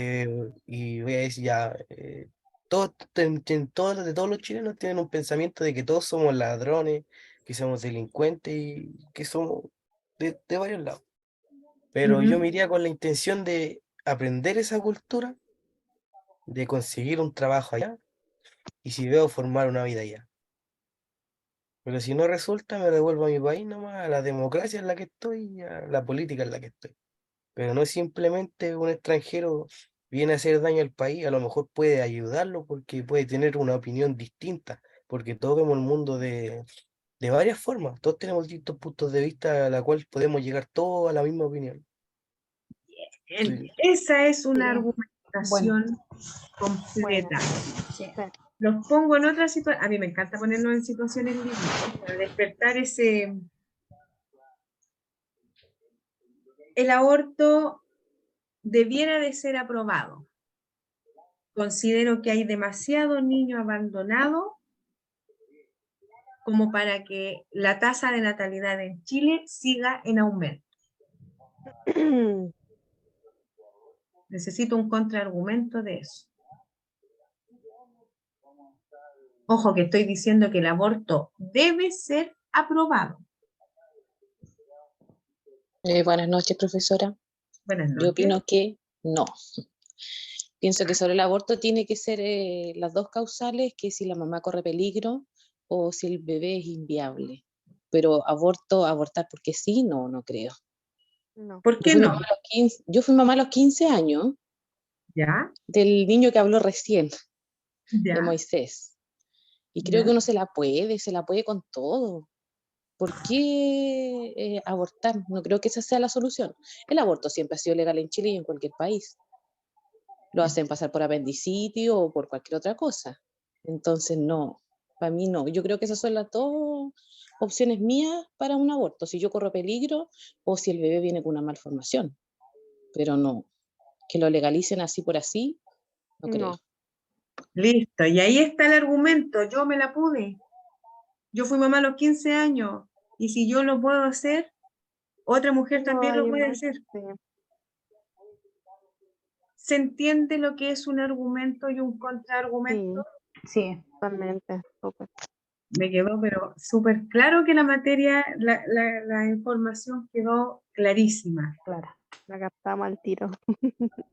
Y voy a decir, ya, de todos los chilenos tienen un pensamiento de que todos somos ladrones, que somos delincuentes y que somos de varios lados. Pero yo Ujú. me iría con la intención de aprender esa cultura, de conseguir un trabajo allá y si veo formar una vida allá. Pero si no resulta, me devuelvo a mi país nomás, a la democracia en la que estoy, y a la política en la que estoy. Pero no es simplemente un extranjero viene a hacer daño al país, a lo mejor puede ayudarlo porque puede tener una opinión distinta, porque todos vemos el mundo de varias formas, todos tenemos distintos puntos de vista a la cual podemos llegar todos a la misma opinión. Sí. Esa es una Bueno, argumentación completa. sí. Los pongo en otra situación. A mí me encanta ponernos en situaciones límites para despertar ese. El aborto debiera de ser aprobado. Considero que hay demasiados niños abandonados como para que la tasa de natalidad en Chile siga en aumento. Necesito un contraargumento de eso. Ojo que estoy diciendo que el aborto debe ser aprobado. Buenas noches, profesora. Buenas Yo noches. opino que no. Pienso que sobre el aborto tiene que ser las dos causales, que si la mamá corre peligro o si el bebé es inviable. Pero abortar porque sí, no creo. No. ¿Por qué no? Yo fui mamá a los 15 años ¿Ya? del niño que habló recién, de ¿Ya? Moisés. Y creo ¿Ya? que uno se la puede con todo. ¿Por qué abortar? No creo que esa sea la solución. El aborto siempre ha sido legal en Chile y en cualquier país. Lo hacen pasar por apendicitis o por cualquier otra cosa. Entonces, no, para mí no. Yo creo que esas son las dos opciones mías para un aborto. Si yo corro peligro o si el bebé viene con una malformación. Pero no, que lo legalicen así por así, no creo. No. Listo. Y ahí está el argumento. Yo me la pude. Yo fui mamá a los 15 años. Y si yo lo puedo hacer, otra mujer también lo puede hacer. Sí. ¿Se entiende lo que es un argumento y un contraargumento? Sí. Totalmente. Súper. Me quedó, pero súper claro que la materia, la información quedó clarísima. Claro. La captamos al tiro.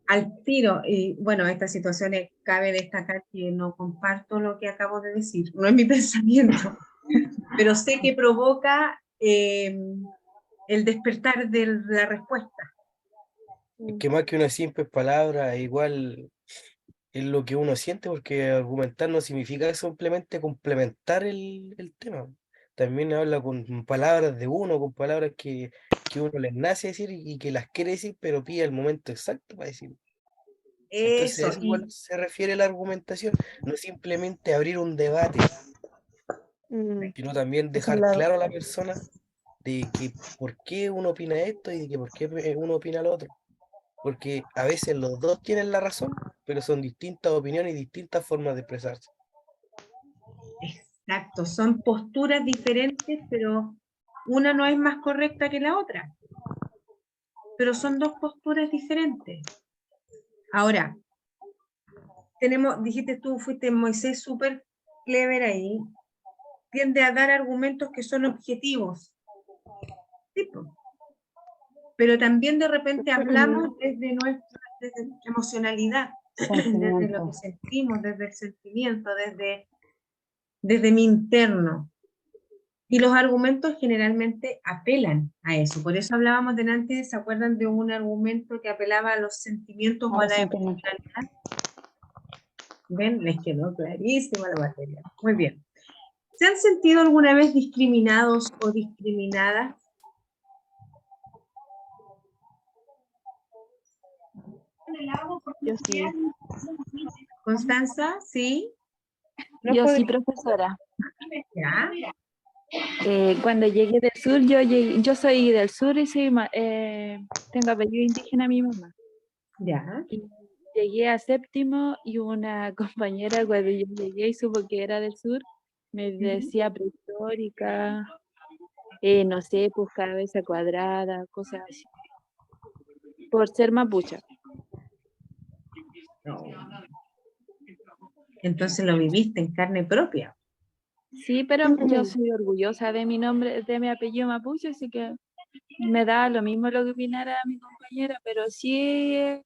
Al tiro. Y bueno, estas situaciones cabe destacar que no comparto lo que acabo de decir. No es mi pensamiento. Pero sé que provoca el despertar de la respuesta. Es que más que una simple palabra, igual es lo que uno siente, porque argumentar no significa simplemente complementar el tema. También habla con palabras de uno, con palabras que uno les nace decir y que las quiere decir, pero pide el momento exacto para decir. Entonces, a Eso. eso igual se refiere la argumentación, no simplemente abrir un debate, sino también Esa es dejar la, claro a la persona de que por qué uno opina esto y de que por qué uno opina lo otro. Porque a veces los dos tienen la razón, pero son distintas opiniones y distintas formas de expresarse. Exacto. Son posturas diferentes, pero una no es más correcta que la otra. Pero son dos posturas diferentes. Ahora, dijiste tú, fuiste Moisés súper clever ahí, tiende a dar argumentos que son objetivos. Sí, po. Pero también de repente hablamos desde nuestra emocionalidad, desde lo que sentimos, desde el sentimiento, desde mi interno. Y los argumentos generalmente apelan a eso. Por eso hablábamos delante, ¿se acuerdan de un argumento que apelaba a los sentimientos o a la emocionalidad? ¿Ven? Les quedó clarísima la materia. Muy bien. ¿Se han sentido alguna vez discriminados o discriminadas? Yo sí. Constanza, ¿sí? Yo sí, profesora. ¿Ya? Cuando llegué del sur, yo soy del sur y tengo apellido indígena mi mamá. ¿Ya? Y llegué a séptimo y una compañera cuando yo llegué y supo que era del sur, me decía prehistórica, no sé, pues cabeza cuadrada, cosas así. Por ser mapucha. No. Entonces lo viviste en carne propia. Sí, pero yo soy orgullosa de mi nombre, de mi apellido mapuche, así que me da lo mismo lo que opinara mi compañera, pero sí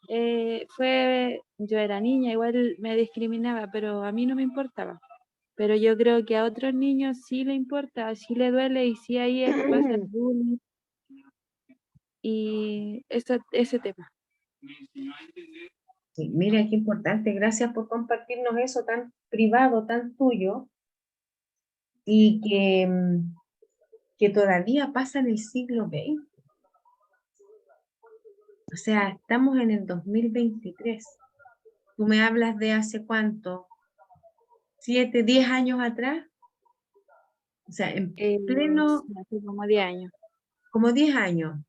yo era niña, igual me discriminaba, pero a mí no me importaba. pero yo creo que a otros niños sí le importa, sí le duele y sí ahí es que pasa el bullying y ese tema. Sí, mira qué importante, gracias por compartirnos eso tan privado, tan tuyo, y que todavía pasa en el siglo XX. O sea, estamos en el 2023. Tú me hablas de hace cuánto, 7, 10 años atrás. O sea, en pleno, Sí, hace como 10 años. como 10 años.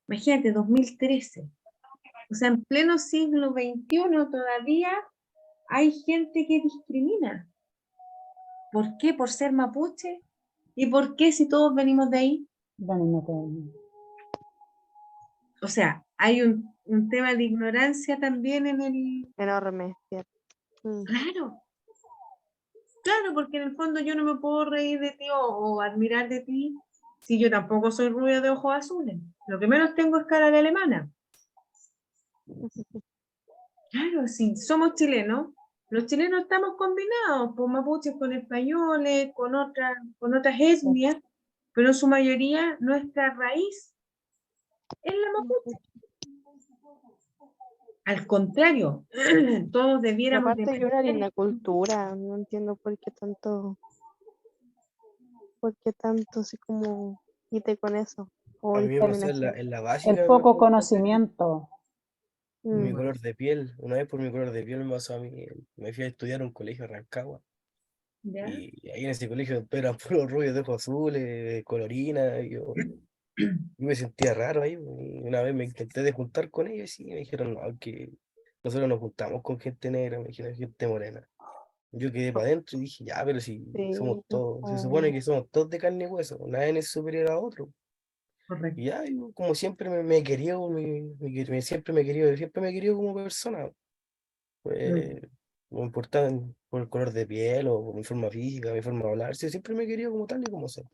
Imagínate, 2013. O sea, en pleno siglo XXI todavía hay gente que discrimina. ¿Por qué? ¿Por ser mapuche? ¿Y por qué si todos venimos de ahí? Bueno, no te- O sea, hay un tema de ignorancia también en el... Enorme, ¿cierto? Claro, claro, porque en el fondo yo no me puedo reír de ti o admirar de ti si yo tampoco soy rubia de ojos azules. Lo que menos tengo es cara de alemana. Claro, si somos chilenos, los chilenos estamos combinados, por mapuches con españoles, con otras etnias, pero en su mayoría nuestra raíz es la mapuche. Al contrario, todos Y debiéramos de aparte que una meter- linda cultura, no entiendo por qué tanto así como quite con eso, o A mí me pasó discriminación. en la El básica, me poco pasó conocimiento. mi Mm. color de piel. Una vez por mi color de piel me pasó a mí. Me fui a estudiar a un colegio en Rancagua. ¿Ya? Y ahí en ese colegio eran puros rubios de ojos azules, colorina. Y yo me sentía raro ahí. Y una vez me intenté de juntar con ellos y me dijeron, no, que nosotros nos juntamos con gente negra, me dijeron gente morena. Yo quedé para adentro y dije, ya, pero si somos Sí, todos, se supone oh, que somos todos de carne y hueso, nadie es superior a otro. Correcto. Y ya, yo, como siempre me he querido, siempre me he querido, siempre me he querido como persona. Pues, no importa por el color de piel o por mi forma física, mi forma de hablar, sí, siempre me he querido como tal y como soy.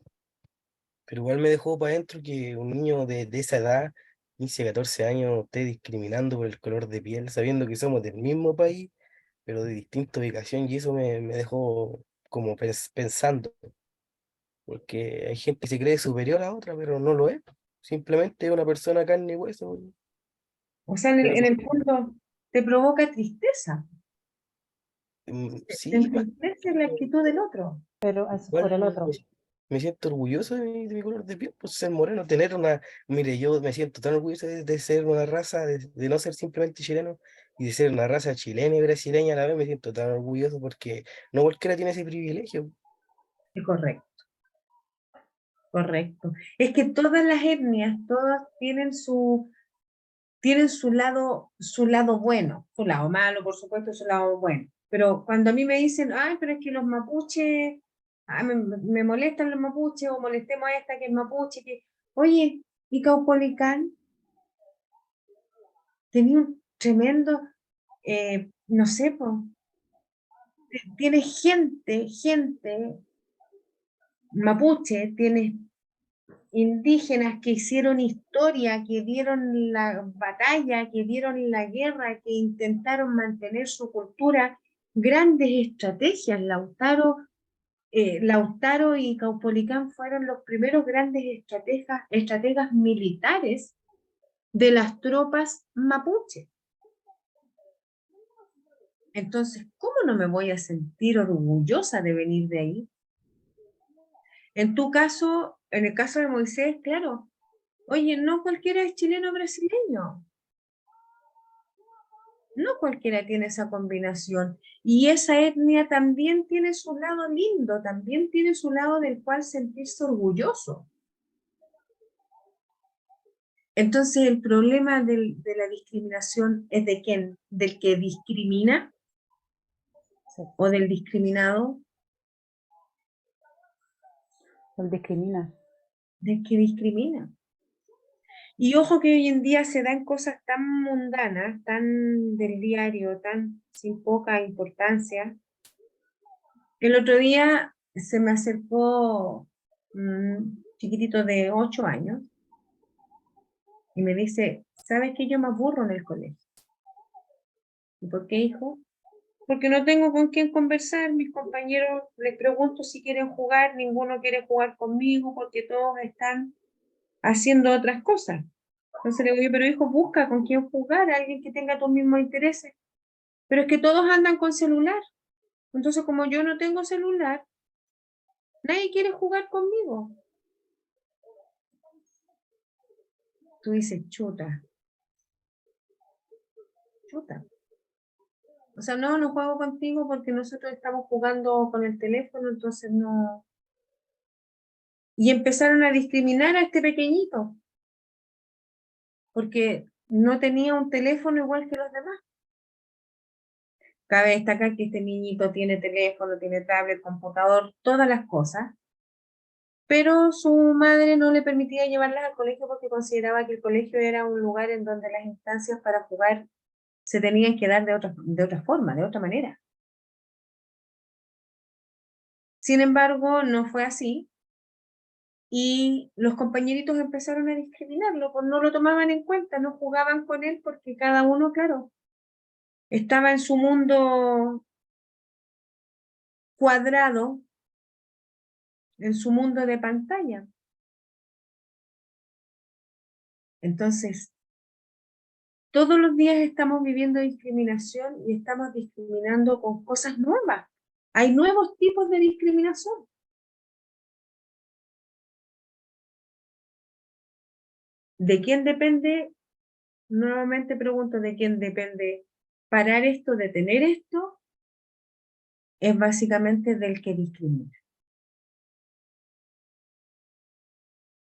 Pero igual me dejó para adentro que un niño de esa edad, 15, 14 años, esté discriminando por el color de piel, sabiendo que somos del mismo país, pero de distinta ubicación, y eso me dejó como pensando, porque hay gente que se cree superior a otra, pero no lo es. Simplemente es una persona carne y hueso. O sea, en el, Pero en el fondo te provoca tristeza. Te sí, entristece la actitud del otro. Pero es por el igual otro. me siento orgulloso de mi color de piel, pues ser moreno, tener una, mire, yo me siento tan orgulloso de ser una raza, de no ser simplemente chileno, y de ser una raza chilena y brasileña a la vez, me siento tan orgulloso porque no cualquiera tiene ese privilegio. Es correcto, correcto. Es que todas las etnias, todas tienen su lado bueno, su lado malo, por supuesto, su lado bueno. Pero cuando a mí me dicen, ay, pero es que los mapuches, me molestan los mapuches, o molestemos a esta que es mapuche, que, oye, y Caupolicán tenía un tremendo, no sé, tiene gente mapuche, tiene indígenas que hicieron historia, que dieron la batalla, que dieron la guerra, que intentaron mantener su cultura, grandes estrategias. Lautaro y Caupolicán fueron los primeros grandes estrategas militares de las tropas mapuche. Entonces, ¿cómo no me voy a sentir orgullosa de venir de ahí? En tu caso, en el caso de Moisés, claro, oye, no cualquiera es chileno o brasileño. No cualquiera tiene esa combinación. Y esa etnia también tiene su lado lindo, también tiene su lado del cual sentirse orgulloso. Entonces, el problema de la discriminación es de quién, del que discrimina Sí, o del discriminado, él discrimina. del que discrimina. Y ojo que hoy en día se dan cosas tan mundanas, tan del diario, tan sin poca importancia. El otro día se me acercó un chiquitito de 8 años y me dice, ¿sabes que yo me aburro en el colegio? ¿Y por qué, hijo? porque no tengo con quién conversar. Mis compañeros les pregunto si quieren jugar, ninguno quiere jugar conmigo porque todos están haciendo otras cosas. Entonces le digo, "Oye, pero hijo, busca con quién jugar, alguien que tenga tus mismos intereses". Pero es que todos andan con celular. Entonces, como yo no tengo celular, nadie quiere jugar conmigo. Tú dices, chuta. Chuta. O sea, no juego contigo porque nosotros estamos jugando con el teléfono, entonces no. Y empezaron a discriminar a este pequeñito, porque no tenía un teléfono igual que los demás. Cabe destacar que este niñito tiene teléfono, tiene tablet, computador, todas las cosas, pero su madre no le permitía llevarlas al colegio porque consideraba que el colegio era un lugar en donde las instancias para jugar se tenían que dar de otra forma, de otra manera. Sin embargo, no fue así, y los compañeritos empezaron a discriminarlo, pues no lo tomaban en cuenta, no jugaban con él porque cada uno, claro, estaba en su mundo cuadrado, en su mundo de pantalla. Entonces, todos los días estamos viviendo discriminación y estamos discriminando con cosas nuevas. Hay nuevos tipos de discriminación. ¿De quién depende? Nuevamente pregunto, ¿de quién depende parar esto, detener esto? Es básicamente del que discrimina.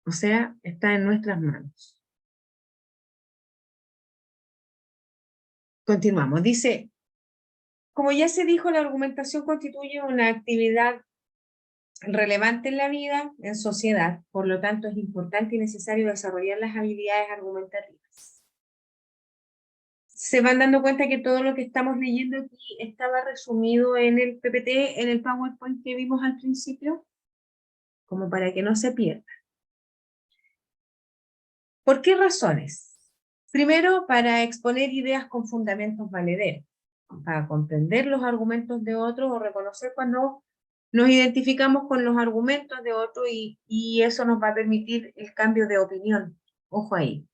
O sea, está en nuestras manos. Continuamos. Dice, como ya se dijo, la argumentación constituye una actividad relevante en la vida, en sociedad, por lo tanto es importante y necesario desarrollar las habilidades argumentativas. Se van dando cuenta que todo lo que estamos leyendo aquí estaba resumido en el PPT, en el PowerPoint que vimos al principio, como para que no se pierda. ¿Por qué razones? Primero, para exponer ideas con fundamentos valederos, para comprender los argumentos de otros o reconocer cuando nos identificamos con los argumentos de otro y eso nos va a permitir el cambio de opinión. Ojo ahí.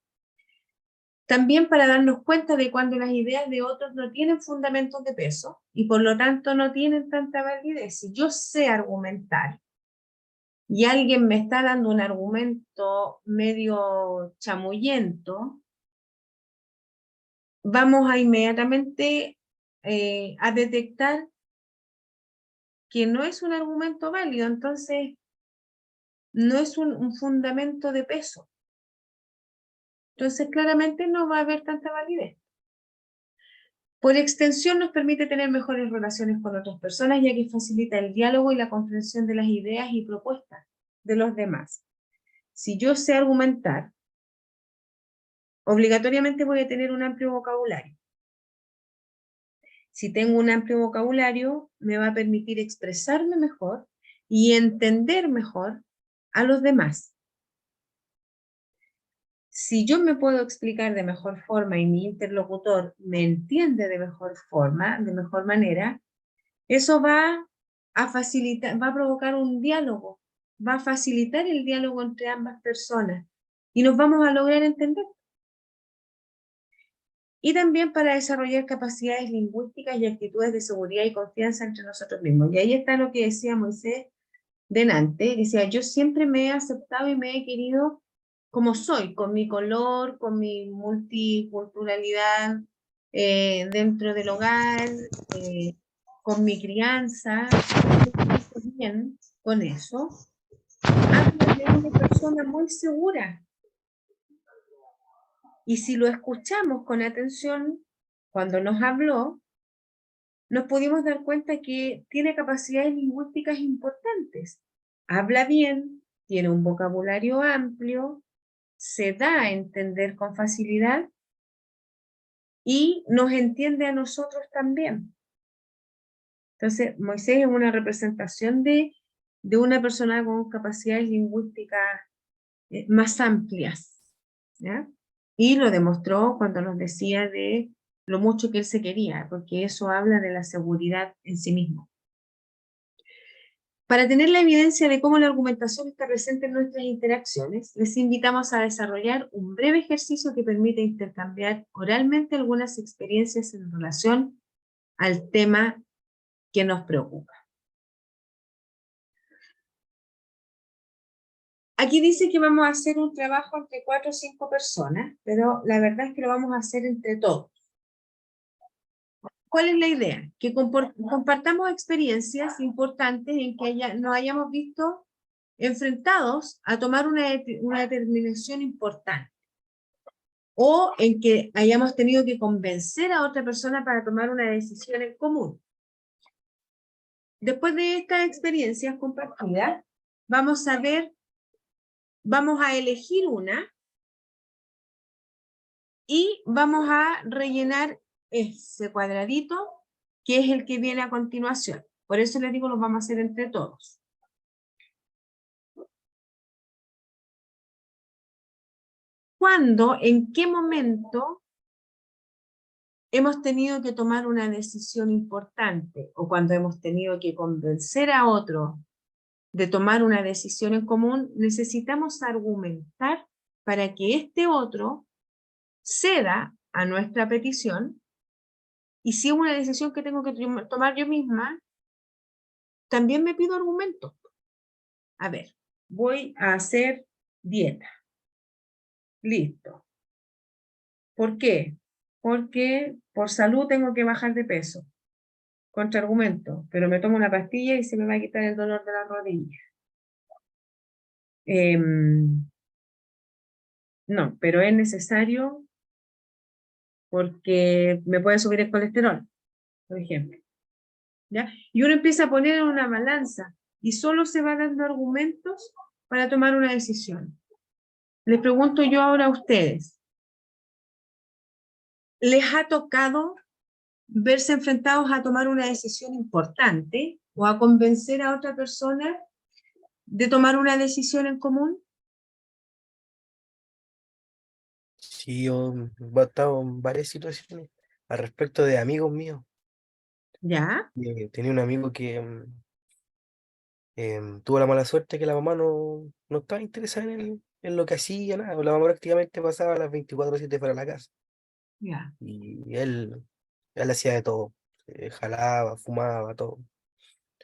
También para darnos cuenta de cuando las ideas de otros no tienen fundamentos de peso y por lo tanto no tienen tanta validez. Si yo sé argumentar y alguien me está dando un argumento medio chamullento, vamos a inmediatamente a detectar que no es un argumento válido, entonces no es un fundamento de peso. Entonces claramente no va a haber tanta validez. Por extensión nos permite tener mejores relaciones con otras personas, ya que facilita el diálogo y la comprensión de las ideas y propuestas de los demás. Si yo sé argumentar, obligatoriamente voy a tener un amplio vocabulario. Si tengo un amplio vocabulario, me va a permitir expresarme mejor y entender mejor a los demás. Si yo me puedo explicar de mejor forma y mi interlocutor me entiende de mejor forma, de mejor manera, eso va a facilitar, va a provocar un diálogo, va a facilitar el diálogo entre ambas personas y nos vamos a lograr entender. Y también para desarrollar capacidades lingüísticas y actitudes de seguridad y confianza entre nosotros mismos. Y ahí está lo que decía Moisés delante, decía, yo siempre me he aceptado y me he querido como soy, con mi color, con mi multiculturalidad dentro del hogar, con mi crianza, bien con eso, habla de una persona muy segura. Y si lo escuchamos con atención, cuando nos habló, nos pudimos dar cuenta que tiene capacidades lingüísticas importantes. Habla bien, tiene un vocabulario amplio, se da a entender con facilidad y nos entiende a nosotros también. Entonces, Moisés es una representación de una persona con capacidades lingüísticas más amplias, ¿ya? Y lo demostró cuando nos decía de lo mucho que él se quería, porque eso habla de la seguridad en sí mismo. Para tener la evidencia de cómo la argumentación está presente en nuestras interacciones, les invitamos a desarrollar un breve ejercicio que permite intercambiar oralmente algunas experiencias en relación al tema que nos preocupa. Aquí dice que vamos a hacer un trabajo entre 4 o 5 personas, pero la verdad es que lo vamos a hacer entre todos. ¿Cuál es la idea? Que compartamos experiencias importantes en que nos hayamos visto enfrentados a tomar una determinación importante, o en que hayamos tenido que convencer a otra persona para tomar una decisión en común. Después de estas experiencias compartidas, vamos a elegir una y vamos a rellenar ese cuadradito que es el que viene a continuación. Por eso les digo, lo vamos a hacer entre todos. ¿Cuándo, en qué momento hemos tenido que tomar una decisión importante, o cuando hemos tenido que convencer a otro de tomar una decisión en común, necesitamos argumentar para que este otro ceda a nuestra petición? Y si es una decisión que tengo que tomar yo misma, también me pido argumentos. A ver, voy a hacer dieta. Listo. ¿Por qué? Porque por salud tengo que bajar de peso. Contraargumento, pero me tomo una pastilla y se me va a quitar el dolor de la rodilla. No, pero es necesario porque me puede subir el colesterol, por ejemplo. ¿Ya? Y uno empieza a poner en una balanza y solo se va dando argumentos para tomar una decisión. Les pregunto yo ahora a ustedes, ¿les ha tocado verse enfrentados a tomar una decisión importante o a convencer a otra persona de tomar una decisión en común? Sí, yo he estado en varias situaciones al respecto de amigos míos. ¿Ya? Tenía un amigo que tuvo la mala suerte que la mamá no estaba interesada en lo que hacía, nada. La mamá prácticamente pasaba las 24/7 fuera de la casa. Ya. Y él hacía de todo. Jalaba, fumaba, todo.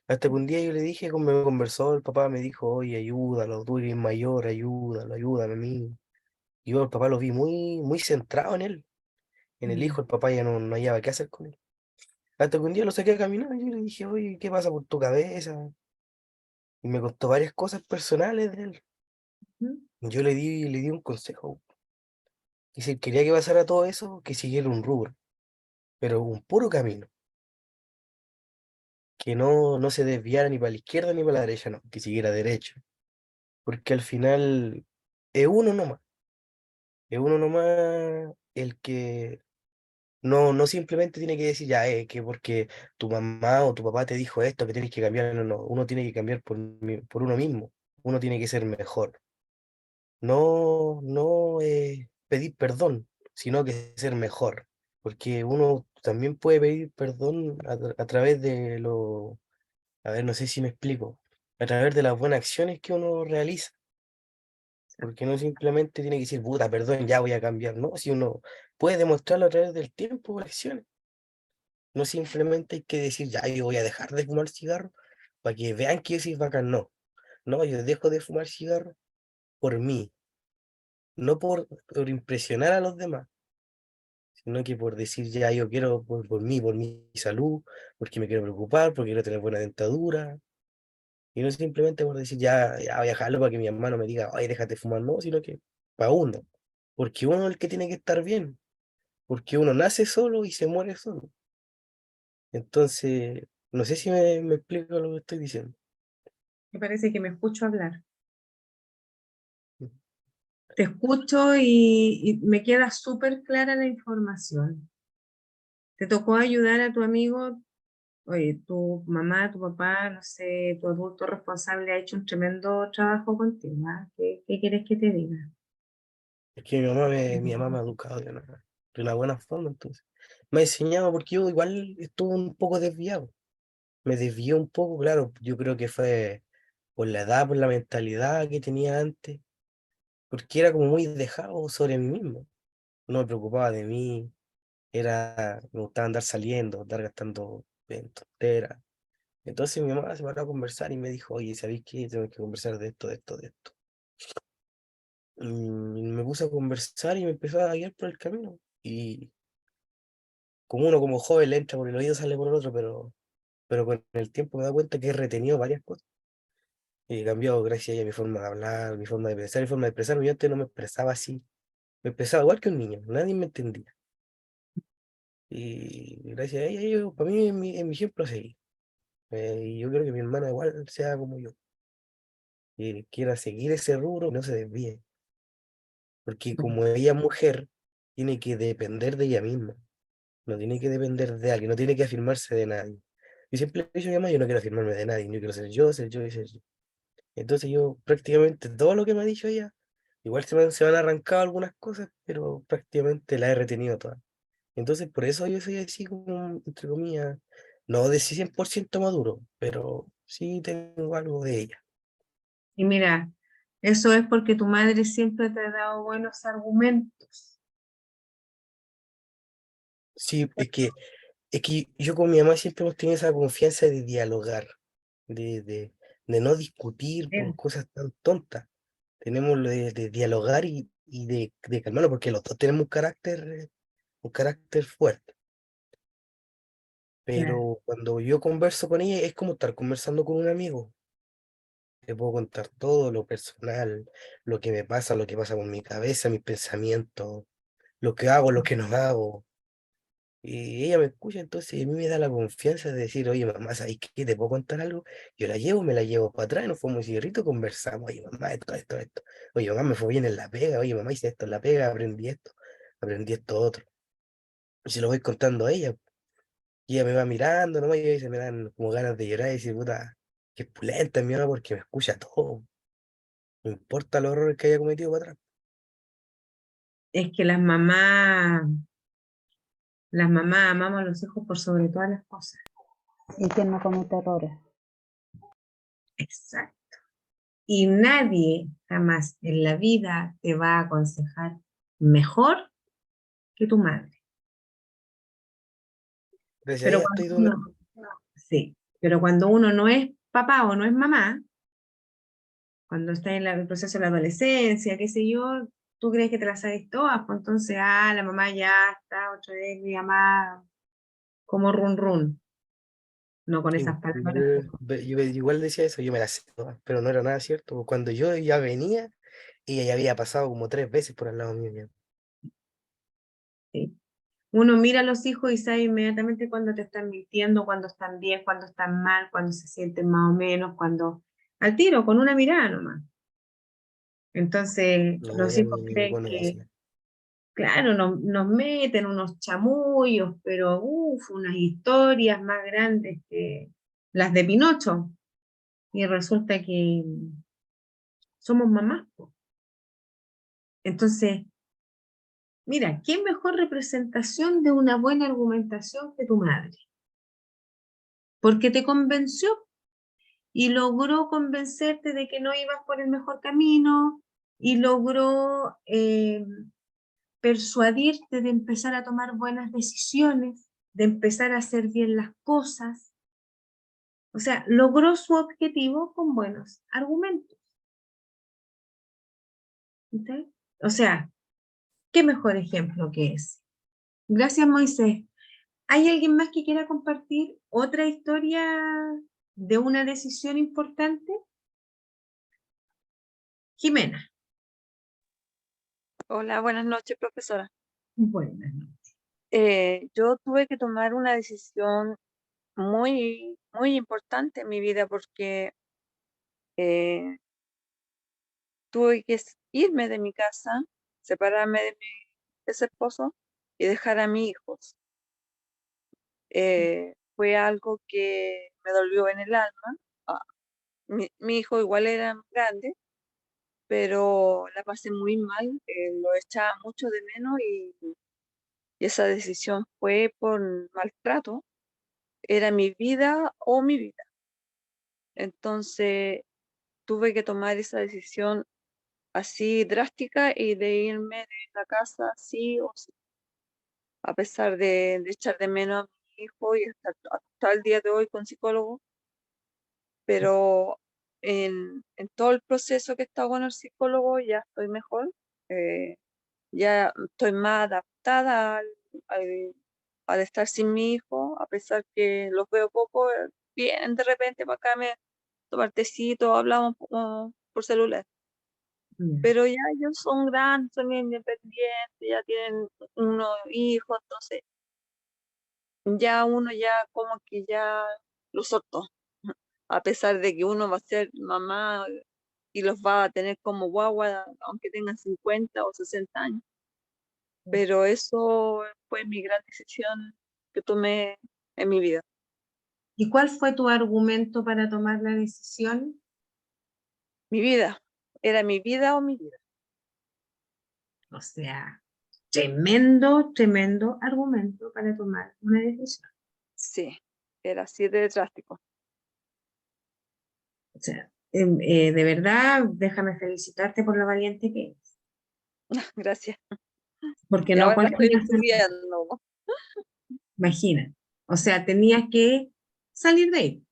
Hasta que un día yo le dije, como me conversó, el papá me dijo, oye, ayúdalo, tú eres mayor, ayúdalo, ayúdame a mí. Y yo el papá lo vi muy, muy centrado en él, en el hijo. El papá ya no hallaba qué hacer con él. Hasta que un día lo saqué a caminar y yo le dije, oye, ¿qué pasa por tu cabeza? Y me contó varias cosas personales de él. ¿Mm? Yo le di un consejo. Y si él quería que pasara todo eso, que siguiera un rubro, pero un puro camino. Que no se desviara ni para la izquierda ni para la derecha, no, que siguiera derecho. Porque al final es uno nomás. Es uno nomás el que no simplemente tiene que decir ya, que porque tu mamá o tu papá te dijo esto, que tienes que cambiar. No, no, uno tiene que cambiar por uno mismo. Uno tiene que ser mejor. No pedir perdón, sino que ser mejor. Porque uno también puede pedir perdón a través de a ver, no sé si me explico, a través de las buenas acciones que uno realiza. Porque no simplemente tiene que decir, puta, perdón, ya voy a cambiar, ¿no? Si uno puede demostrarlo a través del tiempo con acciones. No simplemente hay que decir, ya, yo voy a dejar de fumar cigarro para que vean que yo soy bacán. No, no, yo dejo de fumar cigarro por mí, no por impresionar a los demás, sino que por decir, ya, yo quiero por mí, por mi salud, porque me quiero preocupar, porque quiero tener buena dentadura. Y no simplemente por decir, ya voy a dejarlo para que mi hermano me diga, ay, déjate fumar, no, sino que para uno. Porque uno es el que tiene que estar bien. Porque uno nace solo y se muere solo. Entonces, no sé si me explico lo que estoy diciendo. Me parece que me escucho hablar. Te escucho y me queda súper clara la información. Te tocó ayudar a tu amigo, oye, tu mamá, tu papá, no sé, tu adulto responsable ha hecho un tremendo trabajo contigo, ¿ah? ¿Qué quieres que te diga? Es que mi mamá me ha educado de una buena forma, entonces. me ha enseñado, porque yo igual estuve un poco desviado. Me desvió un poco, claro, yo creo que fue por la edad, por la mentalidad que tenía antes, porque era como muy dejado sobre mí mismo. No me preocupaba de mí, me gustaba andar saliendo, andar gastando en tonteras. Entonces mi mamá se paró a conversar y me dijo, oye, ¿sabéis qué? Tenemos que conversar de esto, de esto, de esto. Y me puse a conversar y me empezó a guiar por el camino. Y como uno como joven le entra por el oído, sale por el otro, pero con el tiempo me da cuenta que he retenido varias cosas. Y he cambiado gracias a ella mi forma de hablar, mi forma de pensar, mi forma de expresarme. Yo antes no me expresaba así. Me expresaba igual que un niño, nadie me entendía. Y gracias a ella, para mí es mi ejemplo a seguir. Y yo creo que mi hermana igual sea como yo. Y quiera seguir ese rubro, no se desvíe. Porque como ella es mujer, tiene que depender de ella misma. No tiene que depender de alguien, no tiene que afirmarse de nadie. Y siempre le he dicho a mi mamá, yo no quiero afirmarme de nadie, yo quiero ser yo y ser yo. Entonces yo prácticamente todo lo que me ha dicho ella, igual se me han arrancado algunas cosas, pero prácticamente la he retenido todas. Entonces por eso yo soy así como, entre comillas, no de 100% maduro, pero sí tengo algo de ella. Y mira, eso es porque tu madre siempre te ha dado buenos argumentos. Sí, es que yo con mi mamá siempre hemos tenido esa confianza de dialogar, de, de, de no discutir por Bien. cosas tan tontas. Tenemos lo de dialogar y de calmarlo, porque los dos tenemos un carácter fuerte. Claro. Pero cuando yo converso con ella es como estar conversando con un amigo. Le puedo contar todo lo personal, lo que me pasa, lo que pasa con mi cabeza, mis pensamientos, lo que hago, lo que no hago. Y ella me escucha, entonces a mí me da la confianza de decir, oye, mamá, ¿sabes qué? ¿Te puedo contar algo? Yo la llevo, me la llevo para atrás, nos fuimos un cigarrito, conversamos, oye, mamá, esto, esto, esto. Oye, mamá, me fue bien en la pega, oye, mamá, hice esto en la pega, aprendí esto otro. Y se lo voy contando a ella, y ella me va mirando, nomás, y se me dan como ganas de llorar y decir, puta, qué pulenta es mi mamá porque me escucha todo. No importa los errores que haya cometido para atrás. Es que las mamás amamos a los hijos por sobre todas las cosas. Y quien no comete errores. Exacto. Y nadie jamás en la vida te va a aconsejar mejor que tu madre. Gracias a Pero ella cuando estoy donde... uno, sí, pero cuando uno no es papá o no es mamá, cuando está en el proceso de la adolescencia, qué sé yo, tú crees que te las sabes todas, pues entonces, la mamá ya está otra vez, mi mamá, como run run, no con Sí, esas palabras. yo igual decía eso, yo me la sé todas, pero no era nada cierto. Pues cuando yo ya venía, ella ya había pasado como 3 veces por al lado mío ya. Sí. Uno mira a los hijos y sabe inmediatamente cuando te están mintiendo, cuando están bien, cuando están mal, cuando se sienten más o menos, cuando al tiro, con una mirada nomás. Entonces, No, los ella hijos ni me creen que, conoce. claro, nos meten unos chamullos, pero unas historias más grandes que las de Pinocho. Y resulta que somos mamás, po. Entonces, mira, ¿qué mejor representación de una buena argumentación que tu madre? Porque te convenció y logró convencerte de que no ibas por el mejor camino y logró persuadirte de empezar a tomar buenas decisiones, de empezar a hacer bien las cosas. O sea, logró su objetivo con buenos argumentos. ¿Sí? O sea, ¿qué mejor ejemplo que ese? Gracias, Moisés. ¿Hay alguien más que quiera compartir otra historia de una decisión importante? Jimena. Hola, buenas noches, profesora. Buenas. Yo tuve que tomar una decisión muy, muy importante en mi vida porque eh, tuve que irme de mi casa, separarme de mi ex esposo y dejar a mis hijos. Fue algo que me dolió en el alma. Ah, mi hijo igual era grande, pero la pasé muy mal, lo echaba mucho de menos y esa decisión fue por maltrato, era mi vida o mi vida. Entonces tuve que tomar esa decisión así drástica y de irme de la casa sí o sí, a pesar de echar de menos a mi hijo y estar hasta el día de hoy con psicólogo, pero en todo el proceso que he estado con el psicólogo ya estoy mejor, eh, ya estoy más adaptada al- al estar sin mi hijo, a pesar que los veo poco, vienen de repente para acá, me tomar tecito, hablamos por celular. Ya. Pero ya ellos son grandes, son independientes, ya tienen unos hijos, entonces ya uno ya como que ya lo soltó. A pesar de que uno va a ser mamá y los va a tener como guagua, aunque tengan 50 o 60 años. Pero eso fue mi gran decisión que tomé en mi vida. ¿Y cuál fue tu argumento para tomar la decisión? Mi vida. Era mi vida o mi vida. O sea, tremendo, tremendo argumento para tomar una decisión. Sí, era así de drástico. O sea, de verdad, déjame felicitarte por lo valiente que eres, Gracias. porque Y no ahora estoy cualquiera se lo estudiando. imagina. O sea, tenías que salir de ahí.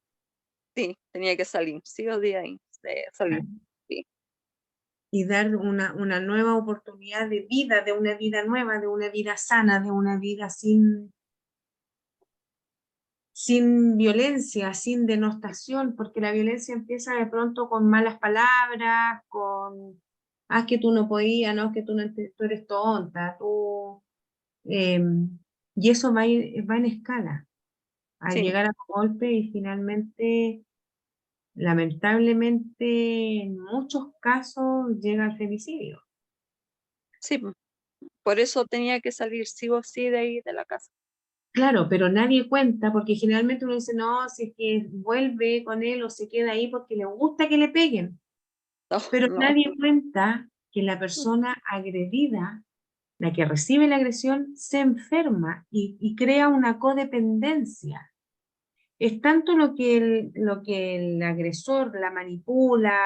Sí, tenía que salir, sí o de ahí, salir. Sí, Y dar una nueva oportunidad de vida, de una vida nueva, de una vida sana, de una vida sin violencia, sin denostación, porque la violencia empieza de pronto con malas palabras, con, que tú no podías, no, que tú, no, tú eres tonta, tú, y eso va en escala, al sí, llegar a golpe y finalmente, lamentablemente, en muchos casos llega al femicidio. sí. Por eso tenía que salir sí o sí de ahí, de la casa. Claro, pero nadie cuenta, porque generalmente uno dice, no, si es que vuelve con él o se queda ahí porque le gusta que le peguen. No, Pero no. nadie cuenta que la persona agredida, la que recibe la agresión, se enferma y crea una codependencia. Es tanto lo que el agresor la manipula,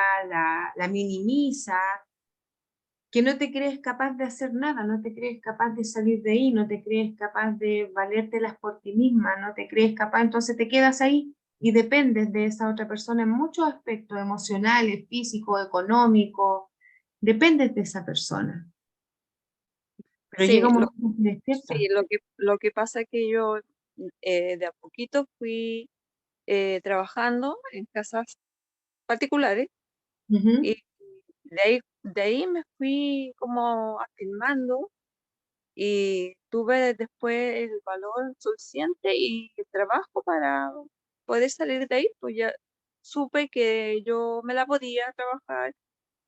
la minimiza, que no te crees capaz de hacer nada, no te crees capaz de salir de ahí, no te crees capaz de valértelas por ti misma, no te crees capaz, entonces te quedas ahí y dependes de esa otra persona en muchos aspectos emocionales, físicos, económicos, dependes de esa persona. Pero llega Sí, un momento en que sí, despierta. lo que pasa es que yo de a poquito fui trabajando en casas particulares Ujú. y de ahí me fui como afirmando y tuve después el valor suficiente y el trabajo para poder salir de ahí, pues ya supe que yo me la podía trabajar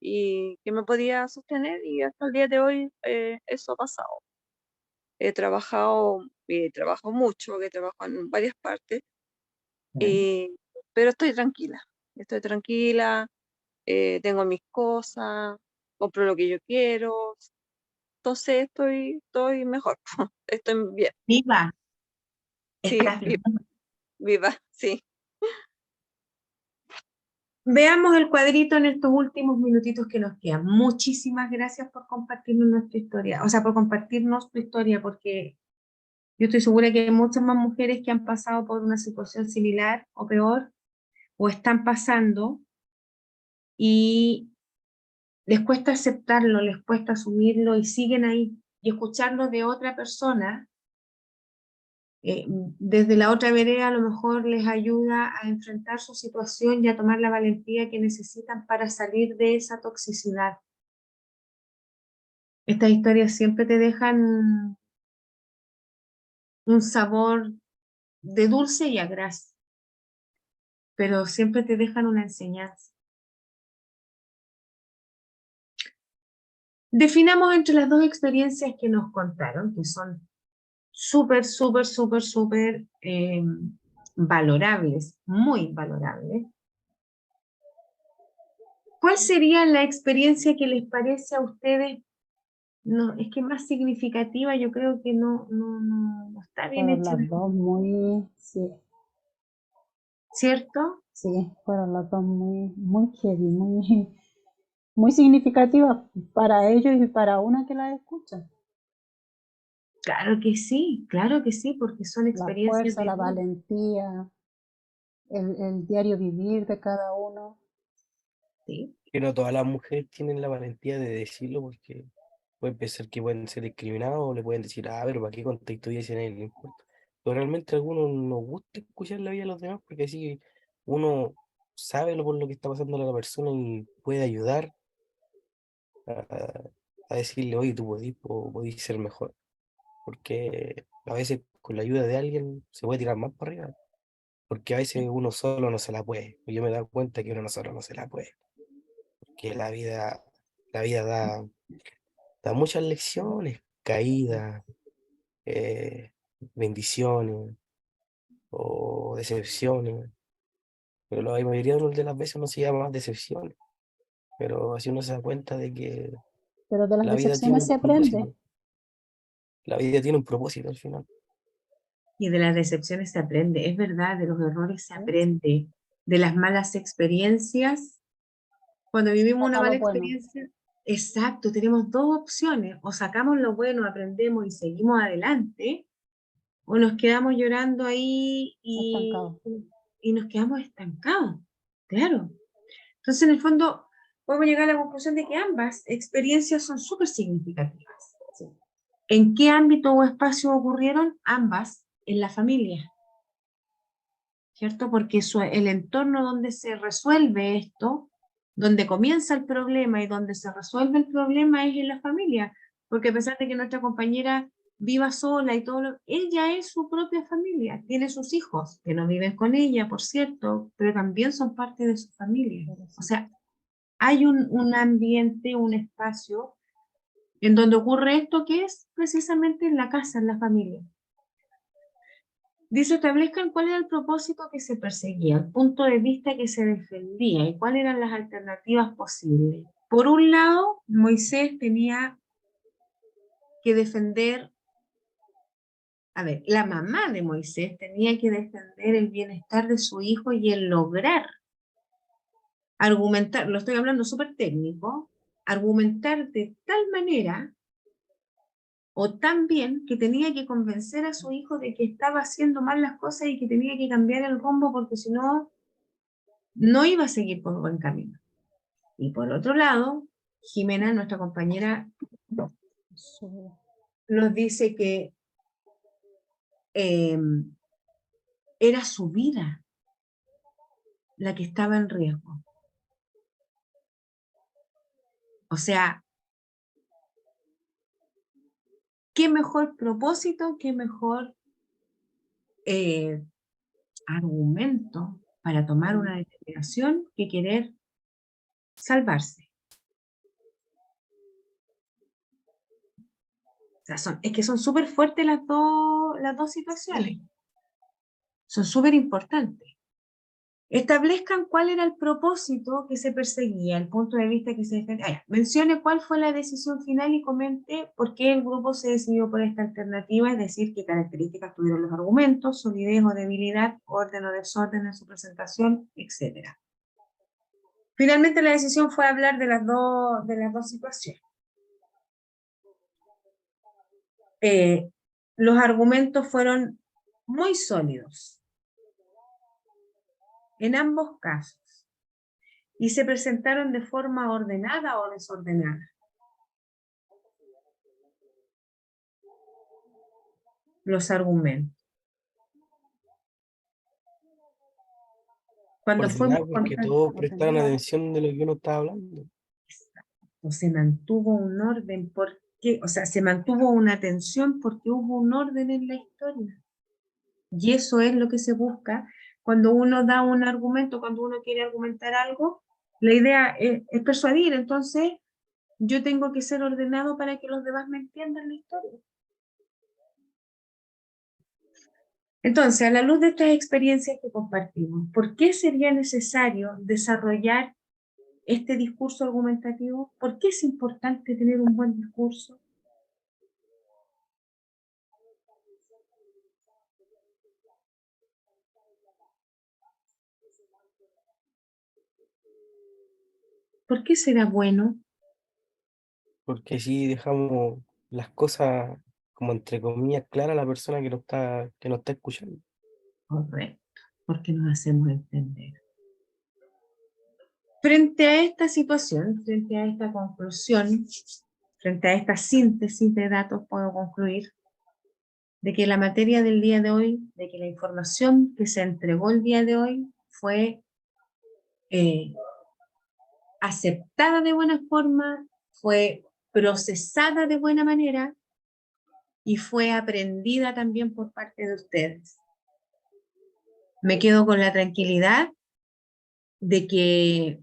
y que me podía sostener y hasta el día de hoy eso ha pasado. Trabajo mucho, que trabajo en varias partes, y, pero estoy tranquila, tengo mis cosas, compro lo que yo quiero, entonces estoy mejor, estoy bien, Viva, sí, estás bien. viva, sí. Veamos el cuadrito en estos últimos minutitos que nos quedan. Muchísimas gracias por compartirnos nuestra historia, o sea, por compartirnos tu historia, porque yo estoy segura que hay muchas más mujeres que han pasado por una situación similar o peor, o están pasando, y les cuesta aceptarlo, les cuesta asumirlo y siguen ahí. Y escucharlo de otra persona, desde la otra vereda, a lo mejor les ayuda a enfrentar su situación y a tomar la valentía que necesitan para salir de esa toxicidad. Estas historias siempre te dejan un sabor de dulce y a gras, pero siempre te dejan una enseñanza. Definamos entre las dos experiencias que nos contaron, que son súper, súper, súper, súper valorables, muy valorables. ¿Cuál sería la experiencia que les parece a ustedes No, es que más significativa yo creo que no está bien Fueron hecha, las dos muy, sí, ¿cierto? sí, fueron las dos muy heavy, muy significativas para ellos y para una que las escucha. Claro que sí, porque son La experiencias fuerza, de la vida. valentía, el diario vivir de cada uno. Sí, Que no todas las mujeres tienen la valentía de decirlo porque puede pensar que pueden ser discriminados o le pueden decir, pero ¿para qué contáis tu vida si a nadie le importa? Pero realmente a algunos nos gusta escuchar la vida de los demás porque así uno sabe por lo que está pasando a la persona y puede ayudar a, a decirle, oye, tú podís ser mejor. Porque a veces con la ayuda de alguien se puede tirar más para arriba. Porque a veces uno solo no se la puede. Yo me he dado cuenta que uno solo no se la puede. Que la vida da muchas lecciones, caídas, eh, bendiciones o decepciones, pero la mayoría de las veces no se llama más decepciones, pero así uno se da cuenta de que Pero de las la vida tiene decepciones un se aprende. propósito, la vida tiene un propósito al final. y de las decepciones se aprende, es verdad, de los errores se ¿Sí? aprende, de las malas experiencias. Cuando vivimos una Saca mala lo bueno. experiencia, exacto, tenemos dos opciones, o sacamos lo bueno, aprendemos y seguimos adelante, o nos quedamos llorando ahí Estancado. y nos quedamos estancados, claro. Entonces, en el fondo, podemos llegar a la conclusión de que ambas experiencias son súper significativas. Sí. ¿En qué ámbito o espacio ocurrieron? Ambas, en la familia, ¿cierto? Porque el entorno donde se resuelve esto, donde comienza el problema y donde se resuelve el problema es en la familia, porque a pesar de que nuestra compañera viva sola y todo, ella es su propia familia, tiene sus hijos, que no viven con ella, por cierto, pero también son parte de su familia. Pero O sí. sea, hay un ambiente, un espacio en donde ocurre esto que es precisamente en la casa, en la familia. Dice, establezcan cuál era el propósito que se perseguía, el punto de vista que se defendía y cuáles eran las alternativas posibles. Por un lado, Moisés tenía que defender, a ver, la mamá de Moisés tenía que defender el bienestar de su hijo y el lograr argumentar, lo estoy hablando súper técnico, argumentar de tal manera o tan bien que tenía que convencer a su hijo de que estaba haciendo mal las cosas y que tenía que cambiar el rumbo porque si no, no iba a seguir por buen camino. Y por otro lado, Jimena, nuestra compañera, Su- nos dice que era su vida la que estaba en riesgo. O sea, qué mejor propósito, qué mejor argumento para tomar una determinación que querer salvarse. O sea, es que son súper fuertes las dos situaciones. Son súper importantes. Establezcan cuál era el propósito que se perseguía, el punto de vista que se defendía. Mencione cuál fue la decisión final y comente por qué el grupo se decidió por esta alternativa, es decir, qué características tuvieron los argumentos, solidez o debilidad, orden o desorden en su presentación, etc. Finalmente la decisión fue hablar de las dos situaciones. Los argumentos fueron muy sólidos en ambos casos y se presentaron de forma ordenada o desordenada. Los argumentos. Cuando Ordenar fuimos porque todos prestaron ordenada. atención de lo que uno estaba hablando. se mantuvo un orden, porque, o sea, se mantuvo una atención porque hubo un orden en la historia. Y eso es lo que se busca cuando uno da un argumento, cuando uno quiere argumentar algo, la idea es persuadir, entonces yo tengo que ser ordenado para que los demás me entiendan la historia. Entonces, a la luz de estas experiencias que compartimos, ¿por qué sería necesario desarrollar este discurso argumentativo? ¿Por qué es importante tener un buen discurso? ¿Por qué será bueno? Porque si dejamos las cosas como entre comillas claras a la persona que nos está escuchando. Correcto, porque nos hacemos entender. Frente a esta situación, frente a esta conclusión, frente a esta síntesis de datos, puedo concluir de que la materia del día de hoy, de que la información que se entregó el día de hoy fue aceptada de buena forma, fue procesada de buena manera y fue aprendida también por parte de ustedes. Me quedo con la tranquilidad de que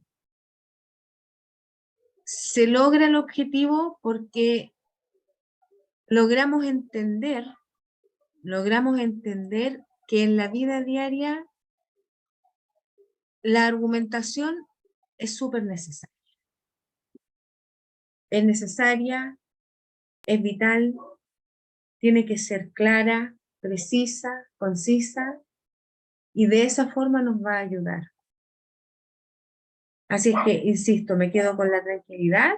se logra el objetivo porque logramos entender que en la vida diaria la argumentación es súper necesaria. Es necesaria, es vital, tiene que ser clara, precisa, concisa, y de esa forma nos va a ayudar. Así es que, insisto, me quedo con la tranquilidad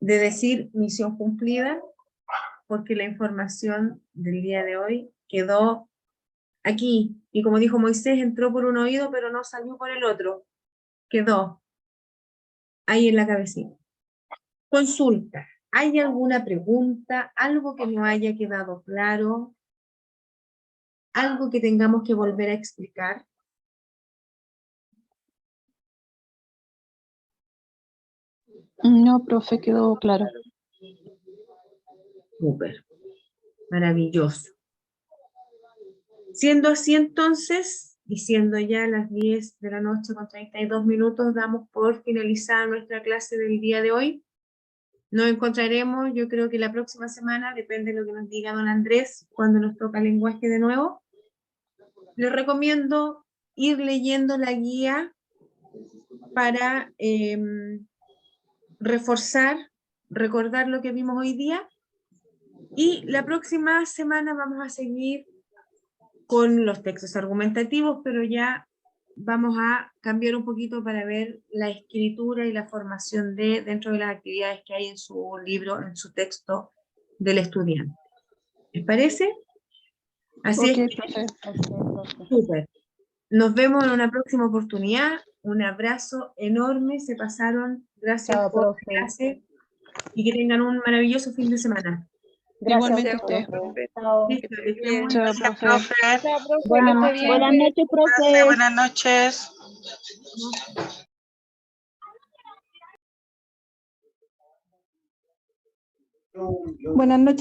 de decir misión cumplida, porque la información del día de hoy quedó aquí, y como dijo Moisés, entró por un oído, pero no salió por el otro. Quedó ahí en la cabecita. Consulta. ¿Hay alguna pregunta? ¿Algo que no haya quedado claro? ¿Algo que tengamos que volver a explicar? No, profe, quedó claro. Súper. Maravilloso. Siendo así entonces, y siendo ya las 10 de la noche con 32 minutos, damos por finalizada nuestra clase del día de hoy. Nos encontraremos, yo creo que la próxima semana, depende de lo que nos diga don Andrés, cuando nos toca lenguaje de nuevo. Les recomiendo ir leyendo la guía para reforzar, recordar lo que vimos hoy día. Y la próxima semana vamos a seguir con los textos argumentativos, pero ya vamos a cambiar un poquito para ver la escritura y la formación dentro de las actividades que hay en su libro, en su texto del estudiante. ¿Les parece? Así Ok, es que, profe. súper. Nos vemos en una próxima oportunidad. Un abrazo enorme, se pasaron. Gracias Chao, por la profe. clase y que tengan un maravilloso fin de semana. Igualmente Gracias, usted. profe. Chao. Listo, que estén muy Chao, bien. profe. Chao, profe, Buenas que esté noches. bien. Buenas noches, profe. Buenas noches. Buenas noches.